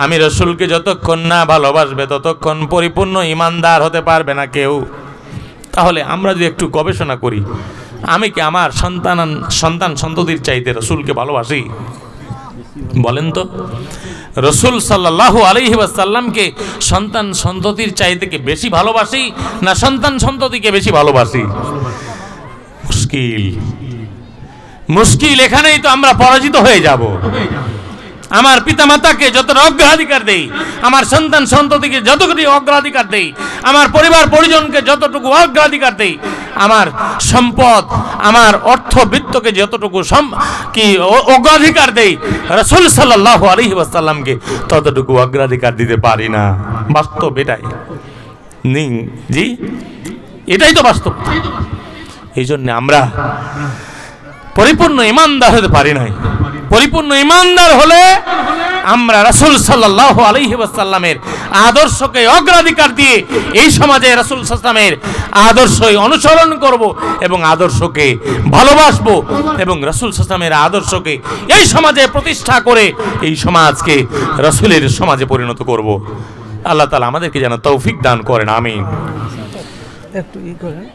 আমি রসুলকে যতক্ষণ না ভালোবাসবে ততক্ষণ পরিপূর্ণ ইমানদার হতে পারবে না কেউ। তাহলে আমরা যদি একটু গবেষণা করি, আমি কি আমার সন্তান সন্ততির চাইতে রসুলকে ভালোবাসি? বলেন তো, রসুল সাল্লাল্লাহু আলাইহি ওয়াসাল্লামকে সন্তান সন্ততির চাইতে কি বেশি ভালোবাসি, না সন্তান সন্ততিকে বেশি ভালোবাসি? মুশকিল এখানেই তো আমরা পরাজিত হয়ে যাব। আমার পিতামাতাকে যতটা অগ্রাধিকার দেই, আমার সন্তান সন্ততিকে যতটুকু অগ্রাধিকার দেই, আমার পরিবার পরিজনকে যতটুকু অগ্রাধিকার দেই, আমার সম্পদ, আমার অর্থবিত্তকে যতটুকু অগ্রাধিকার দেই, রাসূল সাল্লাল্লাহু আলাইহি ওয়াসাল্লামকে ততটুকু অগ্রাধিকার দিতে পারি না। বাস্তব এটাই। জি, এটাই তো বাস্তব। এই জন্য আমরা পরিপূর্ণ ইমানদার হতে পারি নাই। পরিপূর্ণ ইমানদার হলে আমরা রাসূল সাল্লাল্লাহু আলাইহি ওয়াসাল্লামের আদর্শকে অগ্রাধিকার দিয়ে এই সমাজে রাসূল সাল্লাল্লাহু আলাইহি ওয়াসাল্লামের আদর্শই অনুসরণ করব এবং আদর্শকে ভালোবাসবো এবং রাসূল সাল্লাল্লাহু আলাইহি ওয়াসাল্লামের আদর্শকে এই সমাজে প্রতিষ্ঠা করে এই সমাজকে রাসূলের সমাজে পরিণত করব। আল্লাহ তাআলা আমাদেরকে যেন তৌফিক দান করেন। আমিন। একটু করেন,